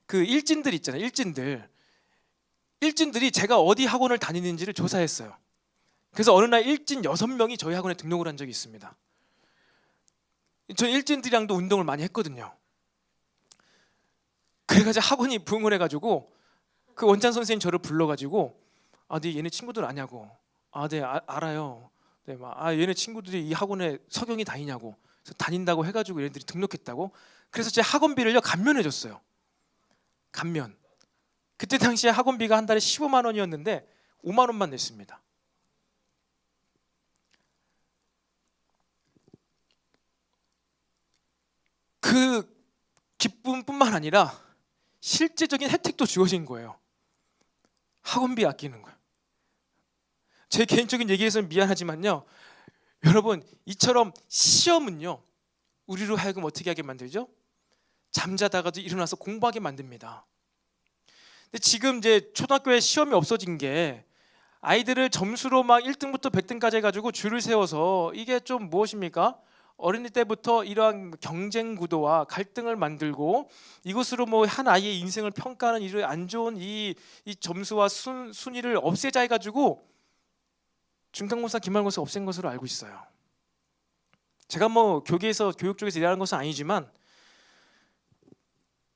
그 일진들 있잖아요. 일진들이 제가 어디 학원을 다니는지를 조사했어요. 그래서 어느 날 일진 6명이 저희 학원에 등록을 한 적이 있습니다. 저 일진들이랑도 운동을 많이 했거든요. 그래가지고 학원이 부응을 해가지고 그 원장 선생님 저를 불러가지고, 아, 네 얘네 친구들 아냐고. 아, 네, 알아요. 네, 막, 아, 얘네 친구들이 이 학원에 석영이 다니냐고. 그래서 다닌다고 해가지고 얘네들이 등록했다고. 그래서 제 학원비를요 감면해줬어요. 감면. 그때 당시에 학원비가 한 달에 15만 원이었는데 5만 원만 냈습니다. 그 기쁨뿐만 아니라 실제적인 혜택도 주어진 거예요. 학원비 아끼는 거예요. 제 개인적인 얘기에서는 미안하지만요, 여러분, 이처럼 시험은요 우리로 하여금 어떻게 하게 만들죠? 잠자다가도 일어나서 공부하게 만듭니다. 근데 지금 이제 초등학교에 시험이 없어진 게 아이들을 점수로 막 1등부터 100등까지 해가지고 줄을 세워서, 이게 좀 무엇입니까? 어린이 때부터 이러한 경쟁 구도와 갈등을 만들고 이것으로 뭐 한 아이의 인생을 평가하는 이런 안 좋은 이 점수와 순위를 없애자 해가지고 중간고사, 기말고사 없앤 것으로 알고 있어요. 제가 뭐 교계에서 교육 쪽에서 일하는 것은 아니지만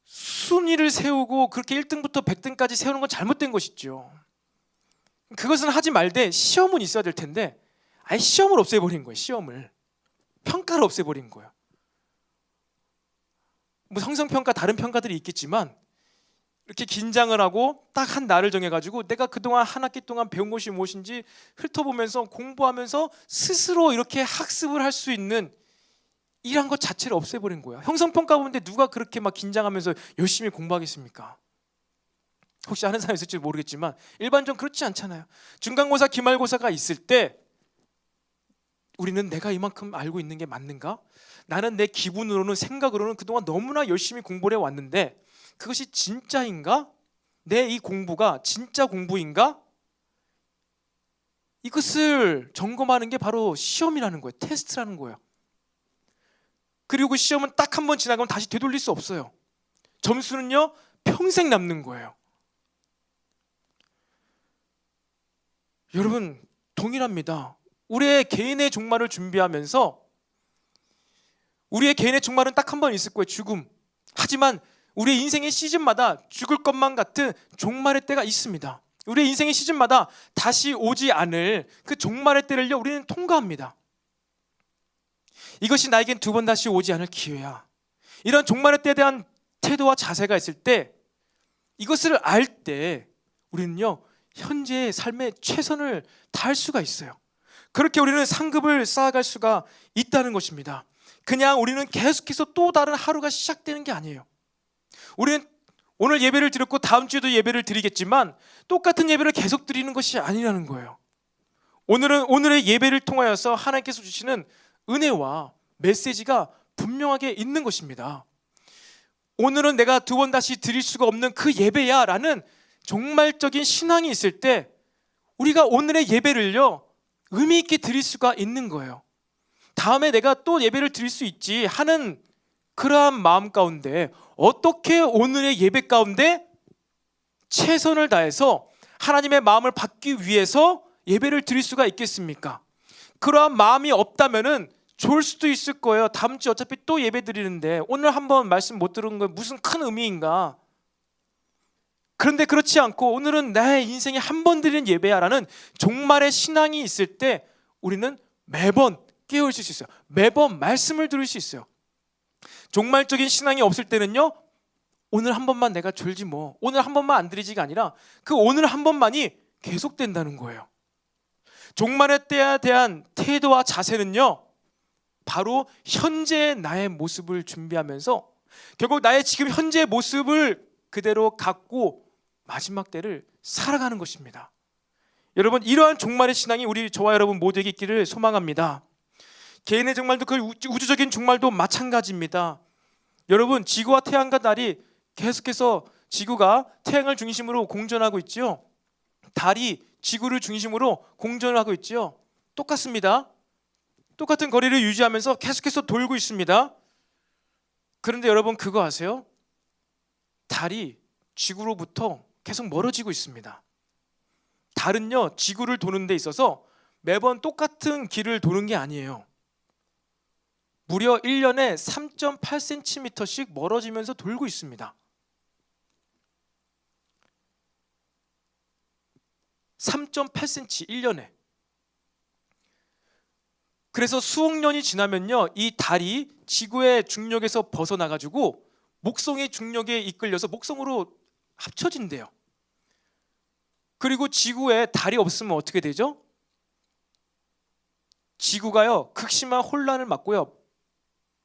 순위를 세우고 그렇게 1등부터 100등까지 세우는 건 잘못된 것이죠. 그것은 하지 말되 시험은 있어야 될 텐데 아예 시험을 없애버린 거예요. 시험을, 평가를 없애버린 거예요. 뭐 성성평가, 다른 평가들이 있겠지만 이렇게 긴장을 하고 딱 한 날을 정해가지고 내가 그동안 한 학기 동안 배운 것이 무엇인지 훑어보면서 공부하면서 스스로 이렇게 학습을 할 수 있는 이런 것 자체를 없애버린 거예요. 형성평가 보는데 누가 그렇게 막 긴장하면서 열심히 공부하겠습니까? 혹시 아는 사람 있을지 모르겠지만 일반적으로 그렇지 않잖아요. 중간고사, 기말고사가 있을 때 우리는 내가 이만큼 알고 있는 게 맞는가? 나는 내 기분으로는, 생각으로는 그동안 너무나 열심히 공부를 해왔는데 그것이 진짜인가? 내 이 공부가 진짜 공부인가? 이것을 점검하는 게 바로 시험이라는 거예요. 테스트라는 거예요. 그리고 시험은 딱 한 번 지나가면 다시 되돌릴 수 없어요. 점수는요 평생 남는 거예요. 여러분, 동일합니다. 우리의 개인의 종말을 준비하면서 우리의 개인의 종말은 딱 한 번 있을 거예요. 죽음. 하지만 우리의 인생의 시즌마다 죽을 것만 같은 종말의 때가 있습니다. 우리의 인생의 시즌마다 다시 오지 않을 그 종말의 때를요 우리는 통과합니다. 이것이 나에겐 두 번 다시 오지 않을 기회야. 이런 종말의 때에 대한 태도와 자세가 있을 때, 이것을 알 때 우리는요 현재의 삶에 최선을 다할 수가 있어요. 그렇게 우리는 상급을 쌓아갈 수가 있다는 것입니다. 그냥 우리는 계속해서 또 다른 하루가 시작되는 게 아니에요. 우리는 오늘 예배를 드렸고 다음 주에도 예배를 드리겠지만 똑같은 예배를 계속 드리는 것이 아니라는 거예요. 오늘의 예배를 통하여서 하나님께서 주시는 은혜와 메시지가 분명하게 있는 것입니다. 오늘은 내가 두 번 다시 드릴 수가 없는 그 예배야 라는 종말적인 신앙이 있을 때 우리가 오늘의 예배를요 의미 있게 드릴 수가 있는 거예요. 다음에 내가 또 예배를 드릴 수 있지 하는 그러한 마음 가운데 어떻게 오늘의 예배 가운데 최선을 다해서 하나님의 마음을 받기 위해서 예배를 드릴 수가 있겠습니까? 그러한 마음이 없다면은 좋을 수도 있을 거예요. 다음 주에 어차피 또 예배 드리는데 오늘 한번 말씀 못 들은 거 무슨 큰 의미인가? 그런데 그렇지 않고 오늘은 나의 인생에 한 번 드리는 예배야라는 종말의 신앙이 있을 때 우리는 매번 깨어 있을 수 있어요. 매번 말씀을 들을 수 있어요. 종말적인 신앙이 없을 때는요, 오늘 한 번만 내가 졸지 뭐, 오늘 한 번만 안 드리지가 아니라 그 오늘 한 번만이 계속된다는 거예요. 종말의 때에 대한 태도와 자세는요, 바로 현재의 나의 모습을 준비하면서 결국 나의 지금 현재의 모습을 그대로 갖고 마지막 때를 살아가는 것입니다. 여러분, 이러한 종말의 신앙이 우리 저와 여러분 모두에게 있기를 소망합니다. 개인의 종말도 그 우주적인 종말도 마찬가지입니다. 여러분, 지구와 태양과 달이 계속해서 지구가 태양을 중심으로 공전하고 있지요. 달이 지구를 중심으로 공전을 하고 있지요. 똑같습니다. 똑같은 거리를 유지하면서 계속해서 돌고 있습니다. 그런데 여러분 그거 아세요? 달이 지구로부터 계속 멀어지고 있습니다. 달은요 지구를 도는 데 있어서 매번 똑같은 길을 도는 게 아니에요. 무려 1년에 3.8cm씩 멀어지면서 돌고 있습니다. 3.8cm 1년에. 그래서 수억 년이 지나면요 이 달이 지구의 중력에서 벗어나가지고 목성의 중력에 이끌려서 목성으로 합쳐진대요. 그리고 지구에 달이 없으면 어떻게 되죠? 지구가요 극심한 혼란을 맞고요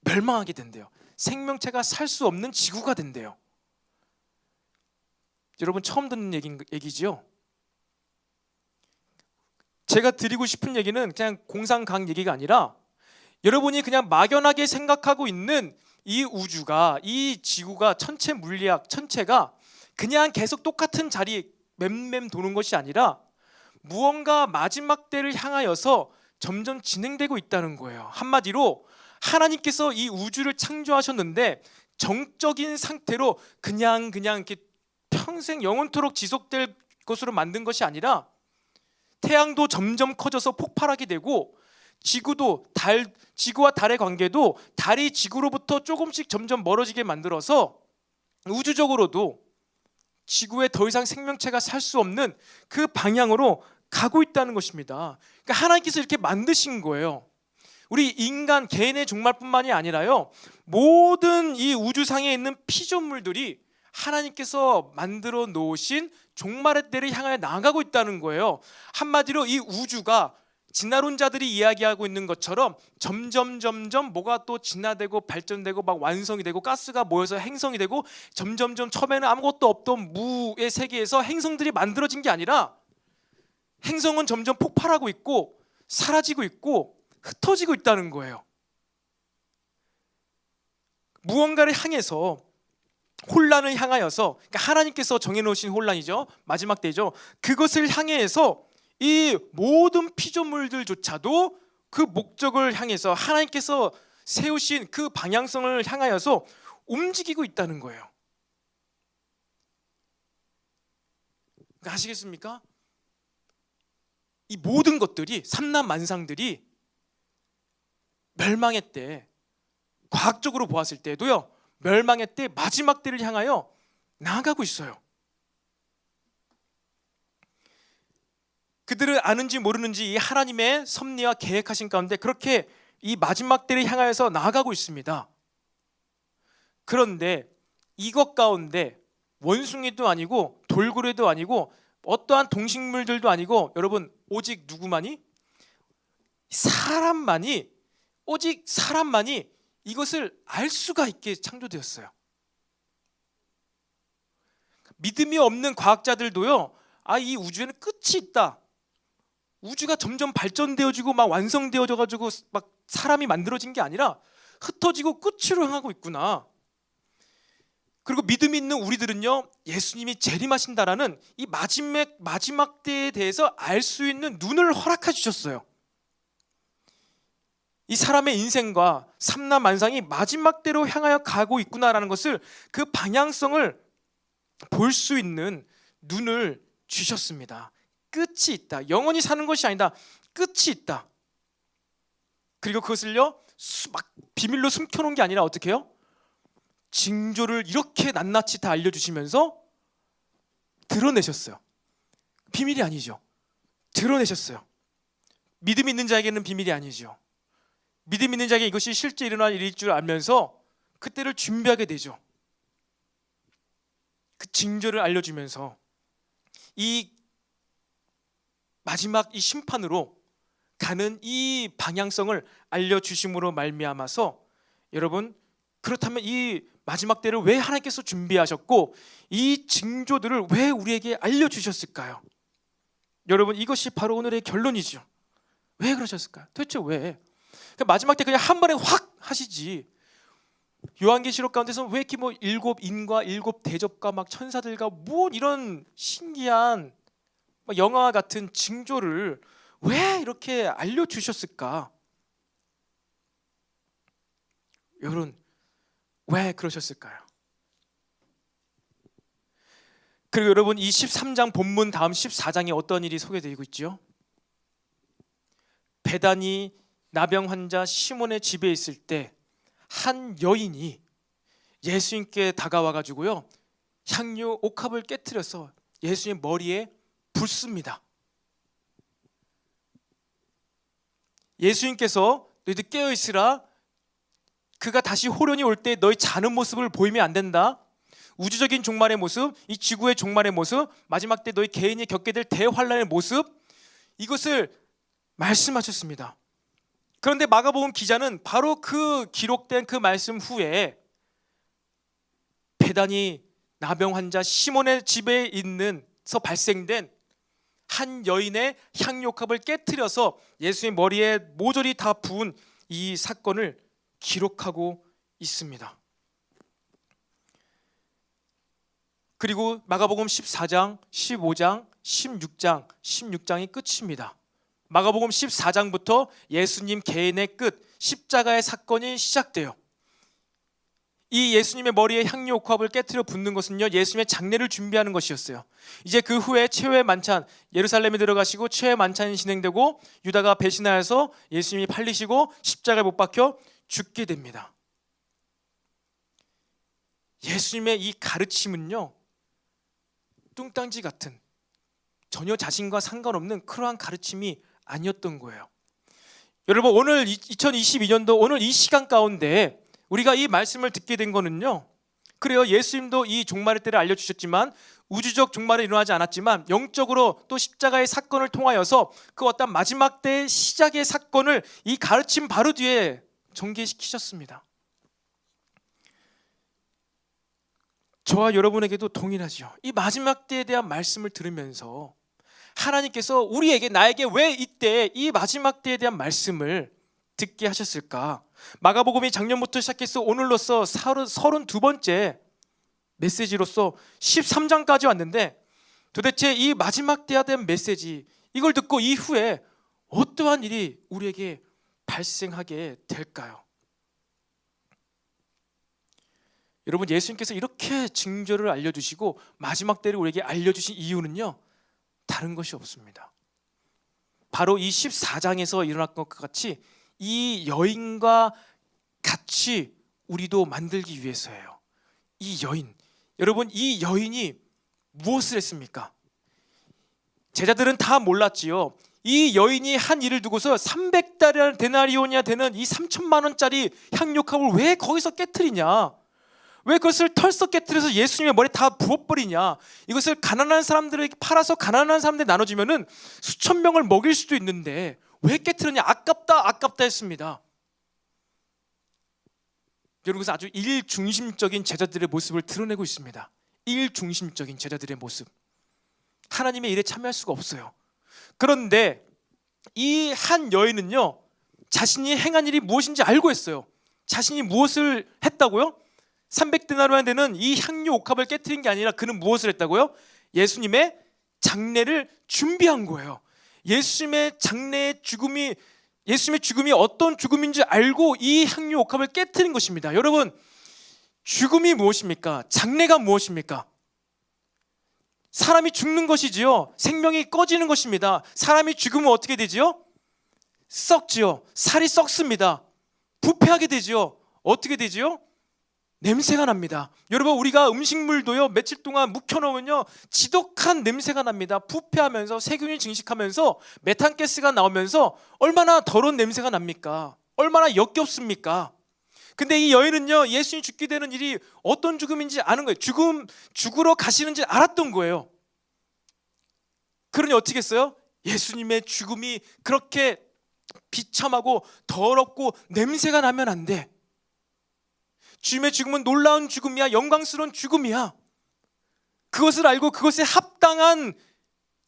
멸망하게 된대요. 생명체가 살 수 없는 지구가 된대요. 여러분 처음 듣는 얘기지요? 제가 드리고 싶은 얘기는 그냥 공상강 얘기가 아니라 여러분이 그냥 막연하게 생각하고 있는 이 우주가, 이 지구가, 천체 물리학 천체가 그냥 계속 똑같은 자리 맴맴 도는 것이 아니라 무언가 마지막 때를 향하여서 점점 진행되고 있다는 거예요. 한마디로 하나님께서 이 우주를 창조하셨는데 정적인 상태로 그냥 이렇게 평생 영원토록 지속될 것으로 만든 것이 아니라 태양도 점점 커져서 폭발하게 되고 지구와 달의 관계도 달이 지구로부터 조금씩 점점 멀어지게 만들어서 우주적으로도 지구에 더 이상 생명체가 살 수 없는 그 방향으로 가고 있다는 것입니다. 그러니까 하나님께서 이렇게 만드신 거예요. 우리 인간 개인의 종말뿐만이 아니라요 모든 이 우주상에 있는 피조물들이 하나님께서 만들어 놓으신 종말의 때를 향하여 나아가고 있다는 거예요. 한마디로 이 우주가 진화론자들이 이야기하고 있는 것처럼 점점 뭐가 또 진화되고 발전되고 막 완성이 되고 가스가 모여서 행성이 되고 점점 처음에는 아무것도 없던 무의 세계에서 행성들이 만들어진 게 아니라 행성은 점점 폭발하고 있고 사라지고 있고 흩어지고 있다는 거예요. 무언가를 향해서 혼란을 향하여서 그러니까 하나님께서 정해놓으신 혼란이죠. 마지막 때죠. 그것을 향해서 이 모든 피조물들조차도 그 목적을 향해서 하나님께서 세우신 그 방향성을 향하여서 움직이고 있다는 거예요. 그러니까 아시겠습니까? 이 모든 것들이 삼라만상들이 멸망의 때 과학적으로 보았을 때도요 멸망의 때 마지막 때를 향하여 나아가고 있어요. 그들은 아는지 모르는지 이 하나님의 섭리와 계획하신 가운데 그렇게 이 마지막 때를 향하여서 나아가고 있습니다. 그런데 이것 가운데 원숭이도 아니고 돌고래도 아니고 어떠한 동식물들도 아니고 여러분 오직 누구만이? 오직 사람만이 이것을 알 수가 있게 창조되었어요. 믿음이 없는 과학자들도요 이 우주에는 끝이 있다, 우주가 점점 발전되어지고 막 완성되어져 가지고 막 사람이 만들어진 게 아니라 흩어지고 끝으로 향하고 있구나. 그리고 믿음 있는 우리들은요, 예수님이 재림하신다라는 이 마지막 때에 대해서 알 수 있는 눈을 허락해 주셨어요. 이 사람의 인생과 삼라만상이 마지막 때로 향하여 가고 있구나라는 것을, 그 방향성을 볼 수 있는 눈을 주셨습니다. 끝이 있다. 영원히 사는 것이 아니다. 끝이 있다. 그리고 그것을요, 막 비밀로 숨겨놓은 게 아니라 어떻게 해요? 징조를 이렇게 낱낱이 다 알려주시면서 드러내셨어요. 비밀이 아니죠. 드러내셨어요. 믿음 있는 자에게는 비밀이 아니죠. 믿음 있는 자에게 이것이 실제 일어날 일일 줄 알면서 그때를 준비하게 되죠. 그 징조를 알려주면서 이 마지막 이 심판으로 가는 이 방향성을 알려주심으로 말미암아서, 여러분, 그렇다면 이 마지막 때를 왜 하나님께서 준비하셨고 이 징조들을 왜 우리에게 알려주셨을까요? 여러분, 이것이 바로 오늘의 결론이죠. 왜 그러셨을까요? 도대체 왜? 마지막 때 그냥 한 번에 확 하시지, 요한계시록 가운데서 왜 이렇게 뭐 일곱 인과 일곱 대접과 막 천사들과 뭐 이런 신기한 영화와 같은 징조를 왜 이렇게 알려주셨을까? 여러분, 왜 그러셨을까요? 그리고 여러분, 이 13장 본문 다음 14장에 어떤 일이 소개되고 있죠? 베다니 나병 환자 시몬의 집에 있을 때 한 여인이 예수님께 다가와 가지고요, 향유 옥합을 깨트려서 예수님 머리에 붓습니다. 예수님께서 너희들 깨어 있으라, 그가 다시 호련히 올 때 너희 자는 모습을 보이면 안 된다. 우주적인 종말의 모습, 이 지구의 종말의 모습, 마지막 때 너희 개인이 겪게 될 대환란의 모습, 이것을 말씀하셨습니다. 그런데 마가복음 기자는 바로 그 기록된 그 말씀 후에 베다니 나병 환자 시몬의 집에 있는서 발생된 한 여인의 향유옥합을 깨트려서 예수의 머리에 모조리 다 부은 이 사건을 기록하고 있습니다. 그리고 마가복음 14장, 15장, 16장이 끝입니다. 마가복음 14장부터 예수님 개인의 끝, 십자가의 사건이 시작돼요. 이 예수님의 머리에 향유옥합을 깨트려 붓는 것은요, 예수님의 장례를 준비하는 것이었어요. 이제 그 후에 최후의 만찬, 예루살렘에 들어가시고 최후의 만찬이 진행되고 유다가 배신하여서 예수님이 팔리시고 십자가에 못 박혀 죽게 됩니다. 예수님의 이 가르침은요, 뚱딴지 같은, 전혀 자신과 상관없는 그러한 가르침이 아니었던 거예요. 여러분, 오늘 2022년도 오늘 이 시간 가운데 우리가 이 말씀을 듣게 된 거는요, 그래요, 예수님도 이 종말의 때를 알려주셨지만 우주적 종말은 일어나지 않았지만 영적으로 또 십자가의 사건을 통하여서 그 어떤 마지막 때의 시작의 사건을 이 가르침 바로 뒤에 전개시키셨습니다. 저와 여러분에게도 동일하죠. 이 마지막 때에 대한 말씀을 들으면서 하나님께서 우리에게, 나에게 왜 이때 이 마지막 때에 대한 말씀을 듣게 하셨을까? 마가복음이 작년부터 시작해서 오늘로써 32번째 메시지로서 13장까지 왔는데, 도대체 이 마지막 때에 대한 메시지, 이걸 듣고 이후에 어떠한 일이 우리에게 발생하게 될까요? 여러분, 예수님께서 이렇게 징조를 알려주시고 마지막 때를 우리에게 알려주신 이유는요, 다른 것이 없습니다. 바로 이 14장에서 일어났던 것 같이 이 여인과 같이 우리도 만들기 위해서예요. 이 여인, 여러분, 이 여인이 무엇을 했습니까? 제자들은 다 몰랐지요. 이 여인이 한 일을 두고서 300데나리온이나 되는 이 3천만 원짜리 향유옥합을 왜 거기서 깨트리냐? 왜 그것을 털썩 깨트려서 예수님의 머리에 다 부어버리냐? 이것을 가난한 사람들에게 팔아서 가난한 사람들에 나눠주면은 수천 명을 먹일 수도 있는데 왜 깨트렸냐? 아깝다 했습니다. 여러분, 그래서 아주 일중심적인 제자들의 모습을 드러내고 있습니다. 일중심적인 제자들의 모습. 하나님의 일에 참여할 수가 없어요. 그런데 이 한 여인은요, 자신이 행한 일이 무엇인지 알고 했어요. 자신이 무엇을 했다고요? 300데나리온이 되는 이 향유 옥합을 깨트린 게 아니라 그는 무엇을 했다고요? 예수님의 장례를 준비한 거예요. 예수님의 죽음이 어떤 죽음인지 알고 이 향유 옥합을 깨트린 것입니다. 여러분, 죽음이 무엇입니까? 장례가 무엇입니까? 사람이 죽는 것이지요. 생명이 꺼지는 것입니다. 사람이 죽으면 어떻게 되지요? 썩지요. 살이 썩습니다. 부패하게 되지요. 어떻게 되지요? 냄새가 납니다. 여러분, 우리가 음식물도요, 며칠 동안 묵혀놓으면요, 지독한 냄새가 납니다. 부패하면서 세균이 증식하면서 메탄가스가 나오면서 얼마나 더러운 냄새가 납니까? 얼마나 역겹습니까? 근데 이 여인은요, 예수님이 죽게 되는 일이 어떤 죽음인지 아는 거예요. 죽으러 가시는지 알았던 거예요. 그러니 어떻게 했어요? 예수님의 죽음이 그렇게 비참하고 더럽고 냄새가 나면 안 돼. 주님의 죽음은 놀라운 죽음이야. 영광스러운 죽음이야. 그것을 알고 그것에 합당한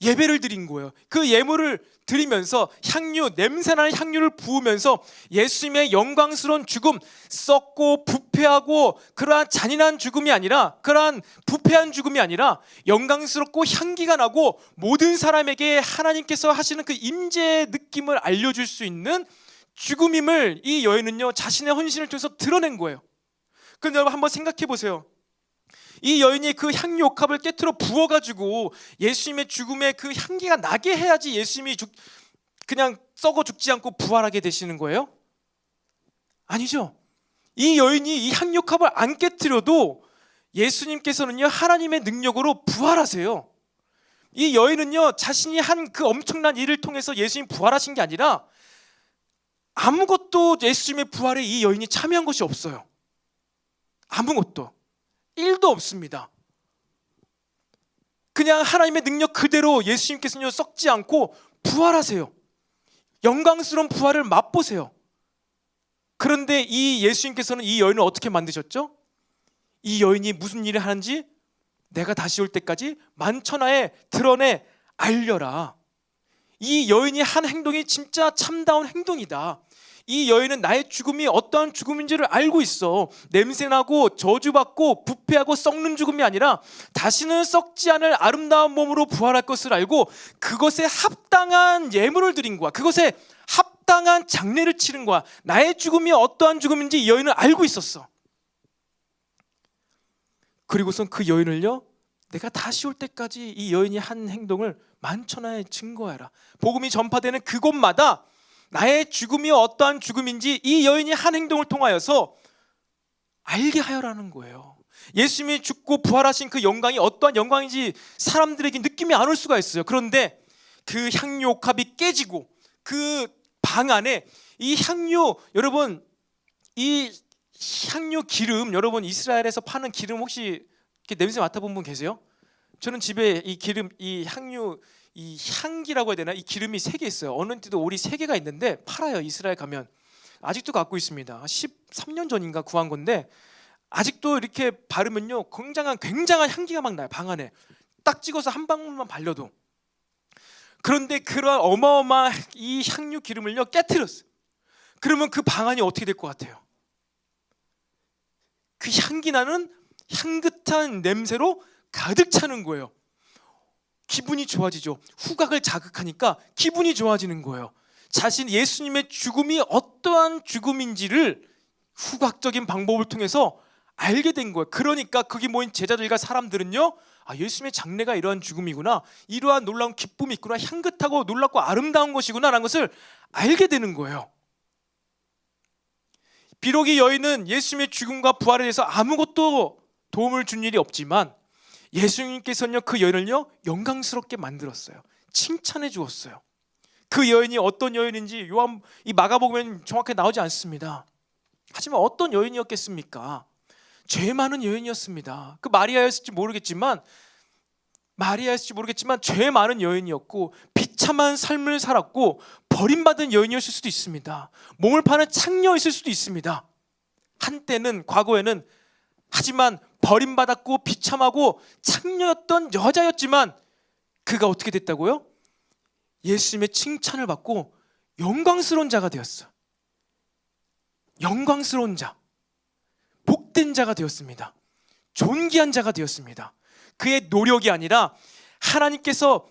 예배를 드린 거예요. 그 예물을 드리면서 향유, 냄새나는 향유를 부으면서 예수님의 영광스러운 죽음, 썩고 부패하고 그러한 잔인한 죽음이 아니라, 그러한 부패한 죽음이 아니라 영광스럽고 향기가 나고 모든 사람에게 하나님께서 하시는 그 임재의 느낌을 알려줄 수 있는 죽음임을 이 여인은요, 자신의 헌신을 통해서 드러낸 거예요. 그런데 여러분, 한번 생각해 보세요. 이 여인이 그 향유 옥합을 깨트려 부어가지고 예수님의 죽음에 그 향기가 나게 해야지 예수님이 그냥 썩어 죽지 않고 부활하게 되시는 거예요? 아니죠. 이 여인이 이 향유 옥합을 안 깨트려도 예수님께서는요, 하나님의 능력으로 부활하세요. 이 여인은요, 자신이 한 그 엄청난 일을 통해서 예수님 부활하신 게 아니라 아무것도 예수님의 부활에 이 여인이 참여한 것이 없어요. 아무것도 1도 없습니다. 그냥 하나님의 능력 그대로 예수님께서는 썩지 않고 부활하세요. 영광스러운 부활을 맛보세요. 그런데 이 예수님께서는 이 여인을 어떻게 만드셨죠? 이 여인이 무슨 일을 하는지 내가 다시 올 때까지 만천하에 드러내 알려라. 이 여인이 한 행동이 진짜 참다운 행동이다. 이 여인은 나의 죽음이 어떠한 죽음인지를 알고 있어. 냄새나고 저주받고 부패하고 썩는 죽음이 아니라 다시는 썩지 않을 아름다운 몸으로 부활할 것을 알고 그것에 합당한 예물을 드린 거야. 그것에 합당한 장례를 치른 거야. 나의 죽음이 어떠한 죽음인지 이 여인은 알고 있었어. 그리고선 그 여인을요, 내가 다시 올 때까지 이 여인이 한 행동을 만천하에 증거하라. 복음이 전파되는 그곳마다 나의 죽음이 어떠한 죽음인지 이 여인이 한 행동을 통하여서 알게 하여라는 거예요. 예수님이 죽고 부활하신 그 영광이 어떠한 영광인지 사람들에게 느낌이 안 올 수가 있어요. 그런데 그 향유 옥합이 깨지고 그 방 안에 이 향유, 여러분, 이 향유 기름, 여러분 이스라엘에서 파는 기름 혹시 이렇게 냄새 맡아본 분 계세요? 저는 집에 이 기름, 이 향유, 이 향기라고 해야 되나? 이 기름이 3개 있어요. 어느 때도 오리 3개가 있는데 팔아요. 이스라엘 가면 아직도 갖고 있습니다. 13년 전인가 구한 건데 아직도 이렇게 바르면요, 굉장한 향기가 막 나요. 방 안에 딱 찍어서 한 방울만 발려도. 그런데 그런 어마어마한 이 향유 기름을요 깨트렸어요. 그러면 그 방 안이 어떻게 될 것 같아요? 그 향기 나는 향긋한 냄새로 가득 차는 거예요. 기분이 좋아지죠. 후각을 자극하니까 기분이 좋아지는 거예요. 자신 예수님의 죽음이 어떠한 죽음인지를 후각적인 방법을 통해서 알게 된 거예요. 그러니까 거기 모인 제자들과 사람들은요, 아, 예수님의 장례가 이러한 죽음이구나, 이러한 놀라운 기쁨이 있구나, 향긋하고 놀랍고 아름다운 것이구나 라는 것을 알게 되는 거예요. 비록 이 여인은 예수님의 죽음과 부활에 대해서 아무것도 도움을 준 일이 없지만 예수님께서는요, 그 여인을요 영광스럽게 만들었어요. 칭찬해 주었어요. 그 여인이 어떤 여인인지 이 마가복음에는 정확하게 나오지 않습니다. 하지만 어떤 여인이었겠습니까? 죄 많은 여인이었습니다. 그 마리아였을지 모르겠지만 죄 많은 여인이었고 비참한 삶을 살았고 버림받은 여인이었을 수도 있습니다. 몸을 파는 창녀였을 수도 있습니다. 한때는, 과거에는, 하지만 버림받았고 비참하고 창녀였던 여자였지만 그가 어떻게 됐다고요? 예수님의 칭찬을 받고 영광스러운 자가 되었어요. 영광스러운 자. 복된 자가 되었습니다. 존귀한 자가 되었습니다. 그의 노력이 아니라 하나님께서,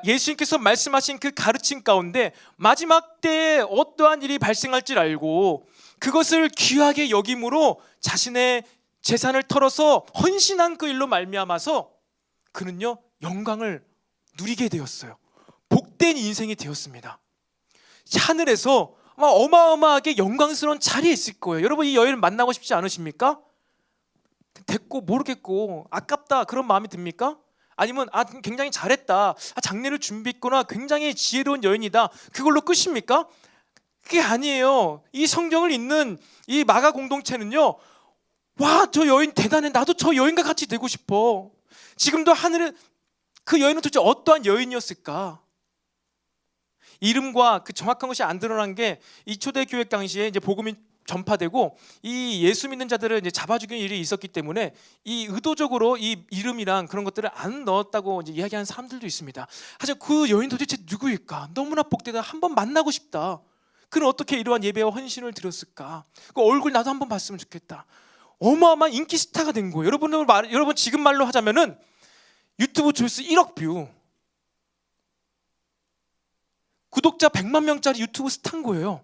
예수님께서 말씀하신 그 가르침 가운데 마지막 때에 어떠한 일이 발생할지 알고 그것을 귀하게 여김으로 자신의 재산을 털어서 헌신한 그 일로 말미암아서 그는요 영광을 누리게 되었어요. 복된 인생이 되었습니다. 하늘에서 아마 어마어마하게 영광스러운 자리에 있을 거예요. 여러분 이 여인을 만나고 싶지 않으십니까? 됐고 모르겠고 아깝다 그런 마음이 듭니까? 아니면 굉장히 잘했다, 장례를 준비했구나, 굉장히 지혜로운 여인이다, 그걸로 끝입니까? 그게 아니에요. 이 성경을 읽는 이 마가 공동체는요, 와, 저 여인 대단해, 나도 저 여인과 같이 되고 싶어. 지금도 하늘에 그 여인은 도대체 어떠한 여인이었을까? 이름과 그 정확한 것이 안 드러난 게 이 초대교회 당시에 이제 복음이 전파되고 이 예수 믿는 자들을 이제 잡아 죽이는 일이 있었기 때문에 이 의도적으로 이 이름이랑 그런 것들을 안 넣었다고 이제 이야기하는 사람들도 있습니다. 하지만 그 여인 도대체 누구일까? 너무나 복되다, 한번 만나고 싶다. 그는 어떻게 이러한 예배와 헌신을 드렸을까? 그 얼굴 나도 한번 봤으면 좋겠다. 어마어마한 인기 스타가 된 거예요. 여러분 지금 말로 하자면은 유튜브 조회수 1억 뷰, 구독자 100만 명짜리 유튜브 스타인 거예요.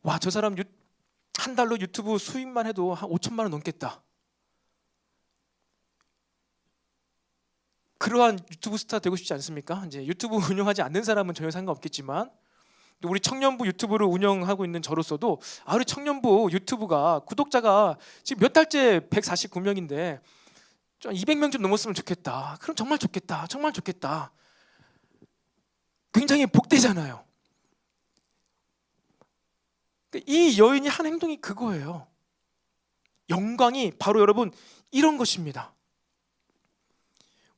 와, 저 사람 한 달로 유튜브 수익만 해도 한 5천만 원 넘겠다. 그러한 유튜브 스타 되고 싶지 않습니까? 이제 유튜브 운영하지 않는 사람은 전혀 상관없겠지만 우리 청년부 유튜브를 운영하고 있는 저로서도 우리 청년부 유튜브가 구독자가 지금 몇 달째 149명인데 좀 200명 좀 넘었으면 좋겠다. 그럼 정말 좋겠다. 정말 좋겠다. 굉장히 복되잖아요. 이 여인이 한 행동이 그거예요. 영광이 바로 여러분 이런 것입니다.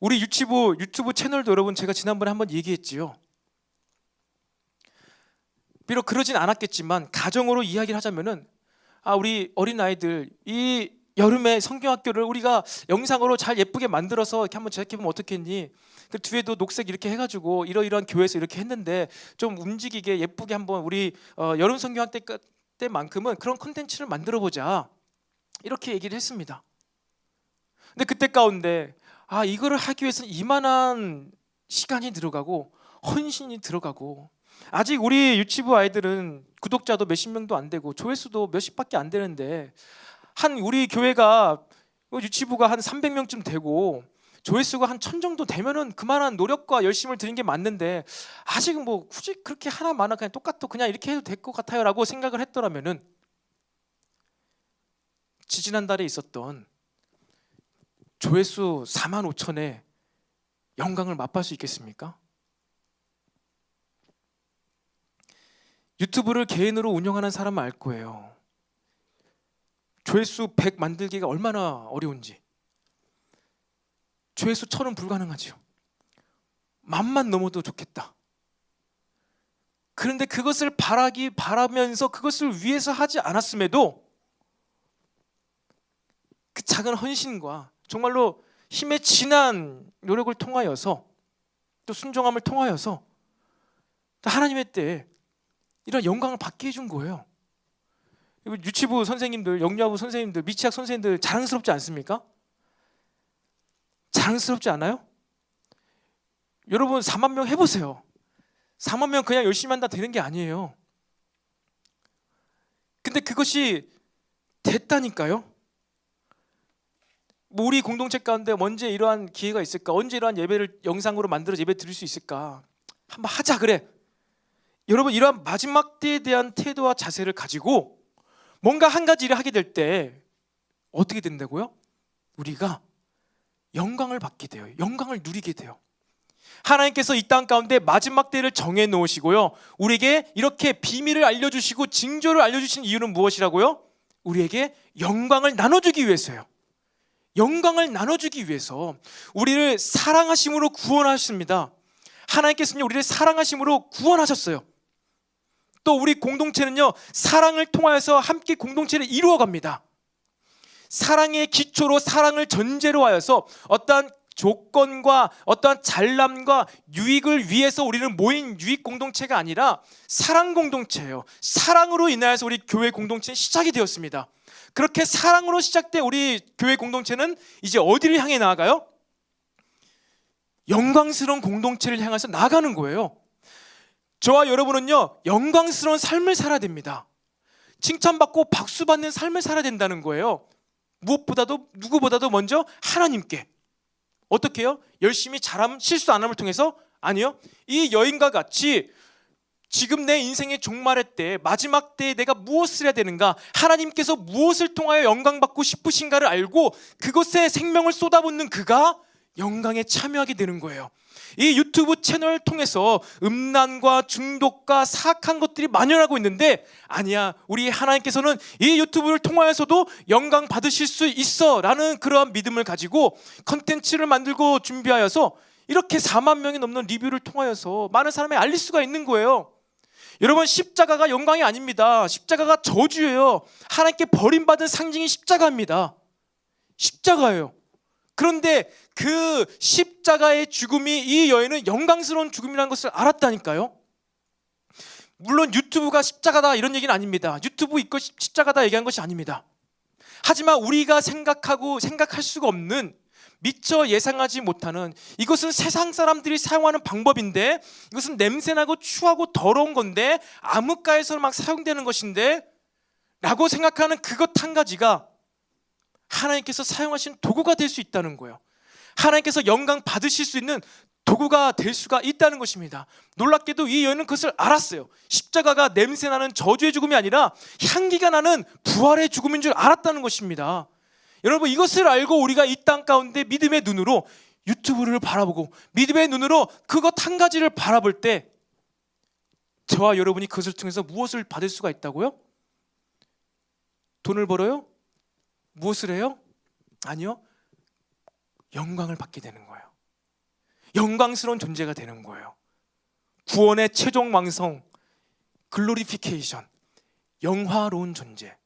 우리 유튜브 채널도 여러분 제가 지난번에 한번 얘기했지요. 비록 그러진 않았겠지만 가정으로 이야기를 하자면은 우리 어린아이들 이 여름에 성경학교를 우리가 영상으로 잘 예쁘게 만들어서 이렇게 한번 제작해보면 어떻겠니? 그 뒤에도 녹색 이렇게 해가지고 이러이러한 교회에서 이렇게 했는데 좀 움직이게 예쁘게 한번 우리 여름 성경학교 때만큼은 그런 콘텐츠를 만들어보자, 이렇게 얘기를 했습니다. 근데 그때 가운데 이거를 하기 위해서는 이만한 시간이 들어가고 헌신이 들어가고, 아직 우리 유치부 아이들은 구독자도 몇십 명도 안 되고 조회수도 몇십밖에 안 되는데 우리 교회가 유치부가 한 300명쯤 되고 조회수가 한 1000 정도 되면은 그만한 노력과 열심을 드린 게 맞는데 아직은 뭐 굳이 그렇게 하나마나 그냥 똑같아 그냥 이렇게 해도 될 것 같아요라고 생각을 했더라면은 지지난달에 있었던 조회수 45,000의 영광을 맛볼 수 있겠습니까? 유튜브를 개인으로 운영하는 사람은 알 거예요. 조회수 100 만들기가 얼마나 어려운지. 조회수 1000은 불가능하죠. 10,000만 넘어도 좋겠다. 그런데 그것을 바라면서 그것을 위해서 하지 않았음에도 그 작은 헌신과 정말로 힘에 진한 노력을 통하여서 또 순종함을 통하여서 또 하나님의 때에 이런 영광을 받게 해준 거예요. 유치부 선생님들, 영유아부 선생님들, 미취학 선생님들 자랑스럽지 않습니까? 자랑스럽지 않아요? 여러분 4만 명 해보세요. 4만 명 그냥 열심히 한다 되는 게 아니에요. 근데 그것이 됐다니까요. 뭐 우리 공동체 가운데 언제 이러한 기회가 있을까? 언제 이러한 예배를 영상으로 만들어서 예배 드릴 수 있을까? 한번 하자 그래. 여러분 이러한 마지막 때에 대한 태도와 자세를 가지고 뭔가 한 가지 일을 하게 될 때 어떻게 된다고요? 우리가 영광을 받게 돼요. 영광을 누리게 돼요. 하나님께서 이 땅 가운데 마지막 때를 정해 놓으시고요, 우리에게 이렇게 비밀을 알려주시고 징조를 알려주신 이유는 무엇이라고요? 우리에게 영광을 나눠주기 위해서요. 영광을 나눠주기 위해서 우리를 사랑하심으로 구원하셨습니다. 하나님께서는 우리를 사랑하심으로 구원하셨어요. 또 우리 공동체는요, 사랑을 통하여서 함께 공동체를 이루어갑니다. 사랑의 기초로, 사랑을 전제로 하여서 어떠한 조건과 어떠한 잘남과 유익을 위해서 우리는 모인 유익 공동체가 아니라 사랑 공동체예요. 사랑으로 인하여서 우리 교회 공동체는 시작이 되었습니다. 그렇게 사랑으로 시작된 우리 교회 공동체는 이제 어디를 향해 나아가요? 영광스러운 공동체를 향해서 나아가는 거예요. 저와 여러분은요, 영광스러운 삶을 살아야 됩니다. 칭찬받고 박수받는 삶을 살아야 된다는 거예요. 무엇보다도 누구보다도 먼저 하나님께. 어떻게 해요? 열심히 잘함, 실수 안 함을 통해서? 아니요. 이 여인과 같이 지금 내 인생의 종말의 때, 마지막 때에 내가 무엇을 해야 되는가, 하나님께서 무엇을 통하여 영광받고 싶으신가를 알고 그것에 생명을 쏟아붓는 그가 영광에 참여하게 되는 거예요. 이 유튜브 채널을 통해서 음란과 중독과 사악한 것들이 만연하고 있는데, 아니야, 우리 하나님께서는 이 유튜브를 통하여서도 영광 받으실 수 있어 라는 그러한 믿음을 가지고 컨텐츠를 만들고 준비하여서 이렇게 4만 명이 넘는 리뷰를 통하여서 많은 사람이 알릴 수가 있는 거예요. 여러분, 십자가가 영광이 아닙니다. 십자가가 저주예요. 하나님께 버림받은 상징이 십자가입니다. 십자가예요. 그런데 그 십자가의 죽음이, 이 여인은 영광스러운 죽음이라는 것을 알았다니까요. 물론 유튜브가 십자가다 이런 얘기는 아닙니다. 유튜브 있고 십자가다 얘기한 것이 아닙니다. 하지만 우리가 생각할 수가 없는, 미처 예상하지 못하는, 이것은 세상 사람들이 사용하는 방법인데, 이것은 냄새나고 추하고 더러운 건데, 암흑가에서 막 사용되는 것인데 라고 생각하는 그것 한 가지가 하나님께서 사용하신 도구가 될 수 있다는 거예요. 하나님께서 영광 받으실 수 있는 도구가 될 수가 있다는 것입니다. 놀랍게도 이 여인은 그것을 알았어요. 십자가가 냄새나는 저주의 죽음이 아니라 향기가 나는 부활의 죽음인 줄 알았다는 것입니다. 여러분, 이것을 알고 우리가 이 땅 가운데 믿음의 눈으로 유튜브를 바라보고 믿음의 눈으로 그것 한 가지를 바라볼 때, 저와 여러분이 그것을 통해서 무엇을 받을 수가 있다고요? 돈을 벌어요? 무엇을 해요? 아니요. 영광을 받게 되는 거예요. 영광스러운 존재가 되는 거예요. 구원의 최종 완성, 글로리피케이션, 영화로운 존재.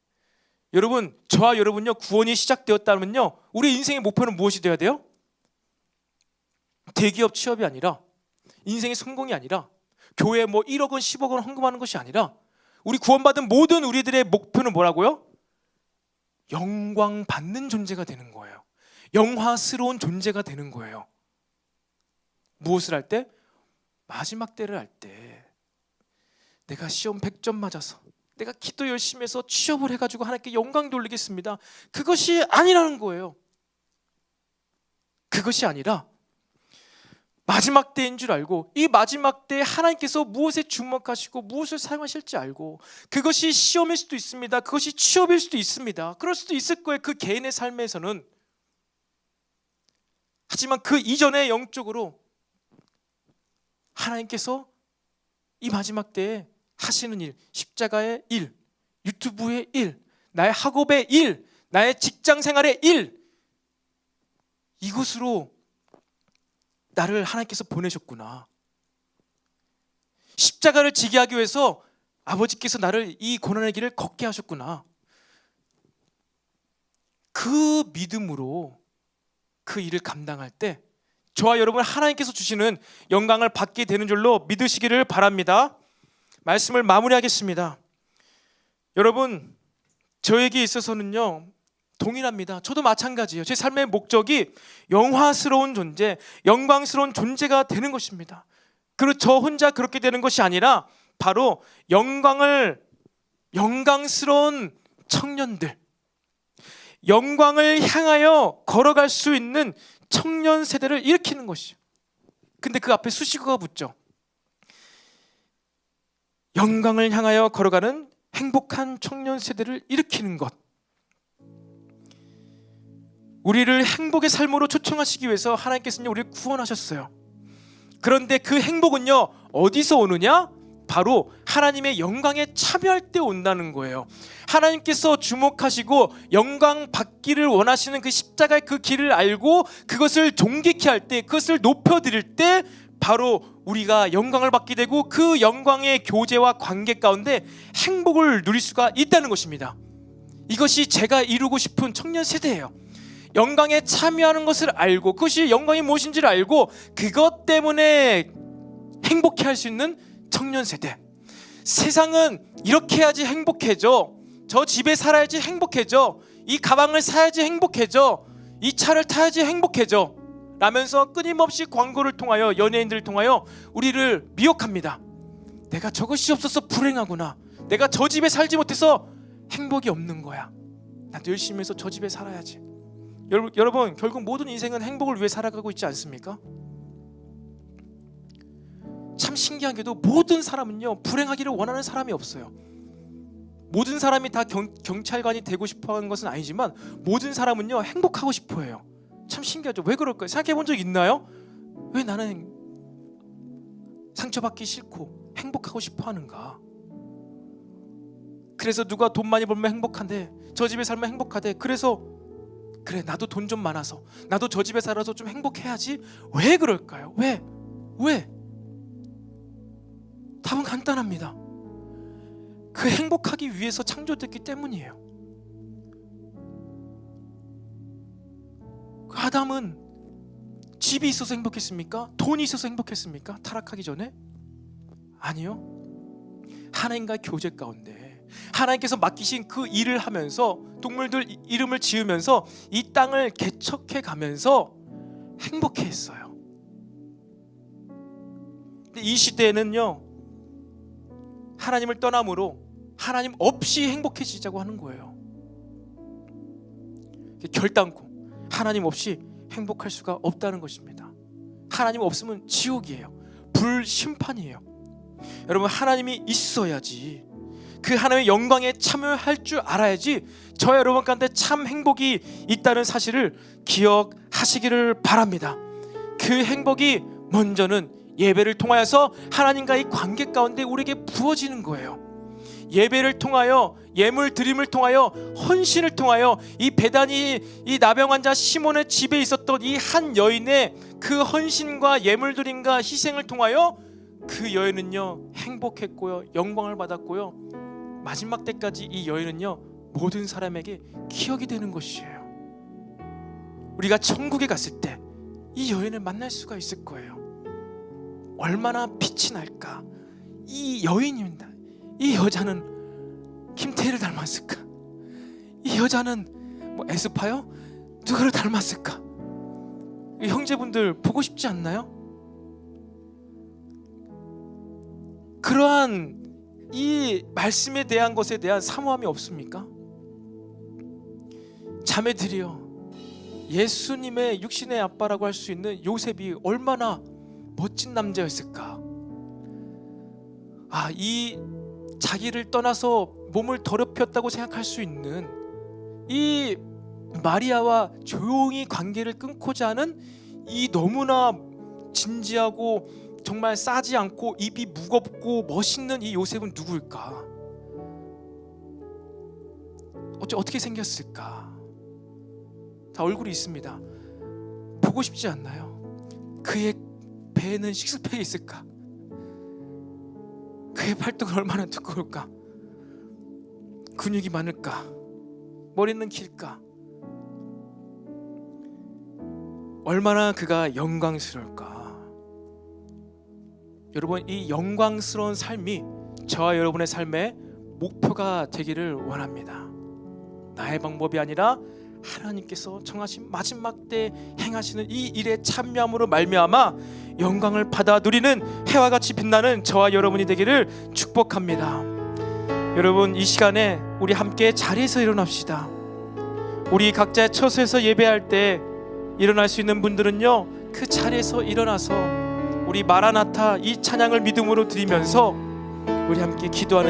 여러분, 저와 여러분요, 구원이 시작되었다면요, 우리 인생의 목표는 무엇이 되어야 돼요? 대기업 취업이 아니라, 인생의 성공이 아니라, 교회에 1억 원, 10억 원 헌금하는 것이 아니라, 우리 구원받은 모든 우리들의 목표는 뭐라고요? 영광 받는 존재가 되는 거예요. 영화스러운 존재가 되는 거예요. 무엇을 할 때? 마지막 때를 할 때, 내가 시험 100점 맞아서, 내가 기도 열심히 해서 취업을 해가지고 하나님께 영광 돌리겠습니다, 그것이 아니라는 거예요. 그것이 아니라 마지막 때인 줄 알고, 이 마지막 때에 하나님께서 무엇에 주목하시고 무엇을 사용하실지 알고, 그것이 시험일 수도 있습니다. 그것이 취업일 수도 있습니다. 그럴 수도 있을 거예요, 그 개인의 삶에서는. 하지만 그 이전에 영적으로 하나님께서 이 마지막 때에 하시는 일, 십자가의 일, 유튜브의 일, 나의 학업의 일, 나의 직장 생활의 일, 이곳으로 나를 하나님께서 보내셨구나. 십자가를 지게 하기 위해서 아버지께서 나를 이 고난의 길을 걷게 하셨구나. 그 믿음으로 그 일을 감당할 때 저와 여러분, 하나님께서 주시는 영광을 받게 되는 줄로 믿으시기를 바랍니다. 말씀을 마무리하겠습니다. 여러분, 저에게 있어서는요, 동일합니다. 저도 마찬가지예요. 제 삶의 목적이 영화스러운 존재, 영광스러운 존재가 되는 것입니다. 그리고 저 혼자 그렇게 되는 것이 아니라 바로 영광스러운 청년들, 영광을 향하여 걸어갈 수 있는 청년 세대를 일으키는 것이죠. 근데 그 앞에 수식어가 붙죠. 영광을 향하여 걸어가는 행복한 청년 세대를 일으키는 것. 우리를 행복의 삶으로 초청하시기 위해서 하나님께서는 우리를 구원하셨어요. 그런데 그 행복은요, 어디서 오느냐? 바로 하나님의 영광에 참여할 때 온다는 거예요. 하나님께서 주목하시고 영광 받기를 원하시는 그 십자가의 그 길을 알고 그것을 존귀케 할 때, 그것을 높여드릴 때 바로 우리가 영광을 받게 되고 그 영광의 교제와 관계 가운데 행복을 누릴 수가 있다는 것입니다. 이것이 제가 이루고 싶은 청년 세대예요. 영광에 참여하는 것을 알고, 그것이 영광이 무엇인지를 알고 그것 때문에 행복해 할 수 있는 청년 세대. 세상은 이렇게 해야지 행복해져, 저 집에 살아야지 행복해져, 이 가방을 사야지 행복해져, 이 차를 타야지 행복해져 라면서 끊임없이 광고를 통하여, 연예인들을 통하여 우리를 미혹합니다. 내가 저것이 없어서 불행하구나, 내가 저 집에 살지 못해서 행복이 없는 거야, 나도 열심히 해서 저 집에 살아야지. 여러분 결국 모든 인생은 행복을 위해 살아가고 있지 않습니까? 참 신기하게도 모든 사람은요, 불행하기를 원하는 사람이 없어요. 모든 사람이 다 경찰관이 되고 싶어하는 것은 아니지만 모든 사람은요, 행복하고 싶어해요. 참 신기하죠? 왜 그럴까요? 생각해 본 적 있나요? 왜 나는 상처받기 싫고 행복하고 싶어하는가? 그래서 누가 돈 많이 벌면 행복한데, 저 집에 살면 행복하대. 그래서 그래, 나도 돈 좀 많아서, 나도 저 집에 살아서 좀 행복해야지. 왜 그럴까요? 왜? 답은 간단합니다. 그 행복하기 위해서 창조됐기 때문이에요. 아담은 집이 있어서 행복했습니까? 돈이 있어서 행복했습니까? 타락하기 전에? 아니요. 하나님과의 교제 가운데 하나님께서 맡기신 그 일을 하면서, 동물들 이름을 지으면서 이 땅을 개척해 가면서 행복해했어요. 근데 이 시대에는요, 하나님을 떠남으로 하나님 없이 행복해지자고 하는 거예요. 결단코 하나님 없이 행복할 수가 없다는 것입니다. 하나님 없으면 지옥이에요. 불심판이에요. 여러분, 하나님이 있어야지, 그 하나님의 영광에 참여할 줄 알아야지 저와 여러분 가운데 참 행복이 있다는 사실을 기억하시기를 바랍니다. 그 행복이 먼저는 예배를 통하여서 하나님과의 관계 가운데 우리에게 부어지는 거예요. 예배를 통하여, 예물 드림을 통하여, 헌신을 통하여, 이 배단이 이 나병 환자 시몬의 집에 있었던 이 한 여인의 그 헌신과 예물 드림과 희생을 통하여 그 여인은요, 행복했고요, 영광을 받았고요, 마지막 때까지 이 여인은요, 모든 사람에게 기억이 되는 것이에요. 우리가 천국에 갔을 때 이 여인을 만날 수가 있을 거예요. 얼마나 빛이 날까? 이 여인입니다. 이 여자는 김태희를 닮았을까? 이 여자는 뭐 에스파요? 누구를 닮았을까? 이 형제분들 보고 싶지 않나요? 그러한 이 말씀에 대한 것에 대한 사모함이 없습니까? 자매들이여, 예수님의 육신의 아빠라고 할 수 있는 요셉이 얼마나 멋진 남자였을까? 이 자기를 떠나서 몸을 더럽혔다고 생각할 수 있는 이 마리아와 조용히 관계를 끊고자 하는 이 너무나 진지하고 정말 싸지 않고 입이 무겁고 멋있는 이 요셉은 누구일까? 어떻게 생겼을까? 다 얼굴이 있습니다. 보고 싶지 않나요? 그의 배에는 식스팩이 있을까? 그의 팔뚝은 얼마나 두꺼울까? 근육이 많을까? 머리는 길까? 얼마나 그가 영광스러울까? 여러분, 이 영광스러운 삶이 저와 여러분의 삶의 목표가 되기를 원합니다. 나의 방법이 아니라 하나님께서 정하신 마지막 때 행하시는 이 일에 참여함으로 말미암아 영광을 받아 누리는 해와 같이 빛나는 저와 여러분이 되기를 축복합니다. 여러분, 이 시간에 우리 함께 자리에서 일어납시다. 우리 각자의 처소에서 예배할 때 일어날 수 있는 분들은요, 그 자리에서 일어나서 우리 마라나타 이 찬양을 믿음으로 드리면서 우리 함께 기도하는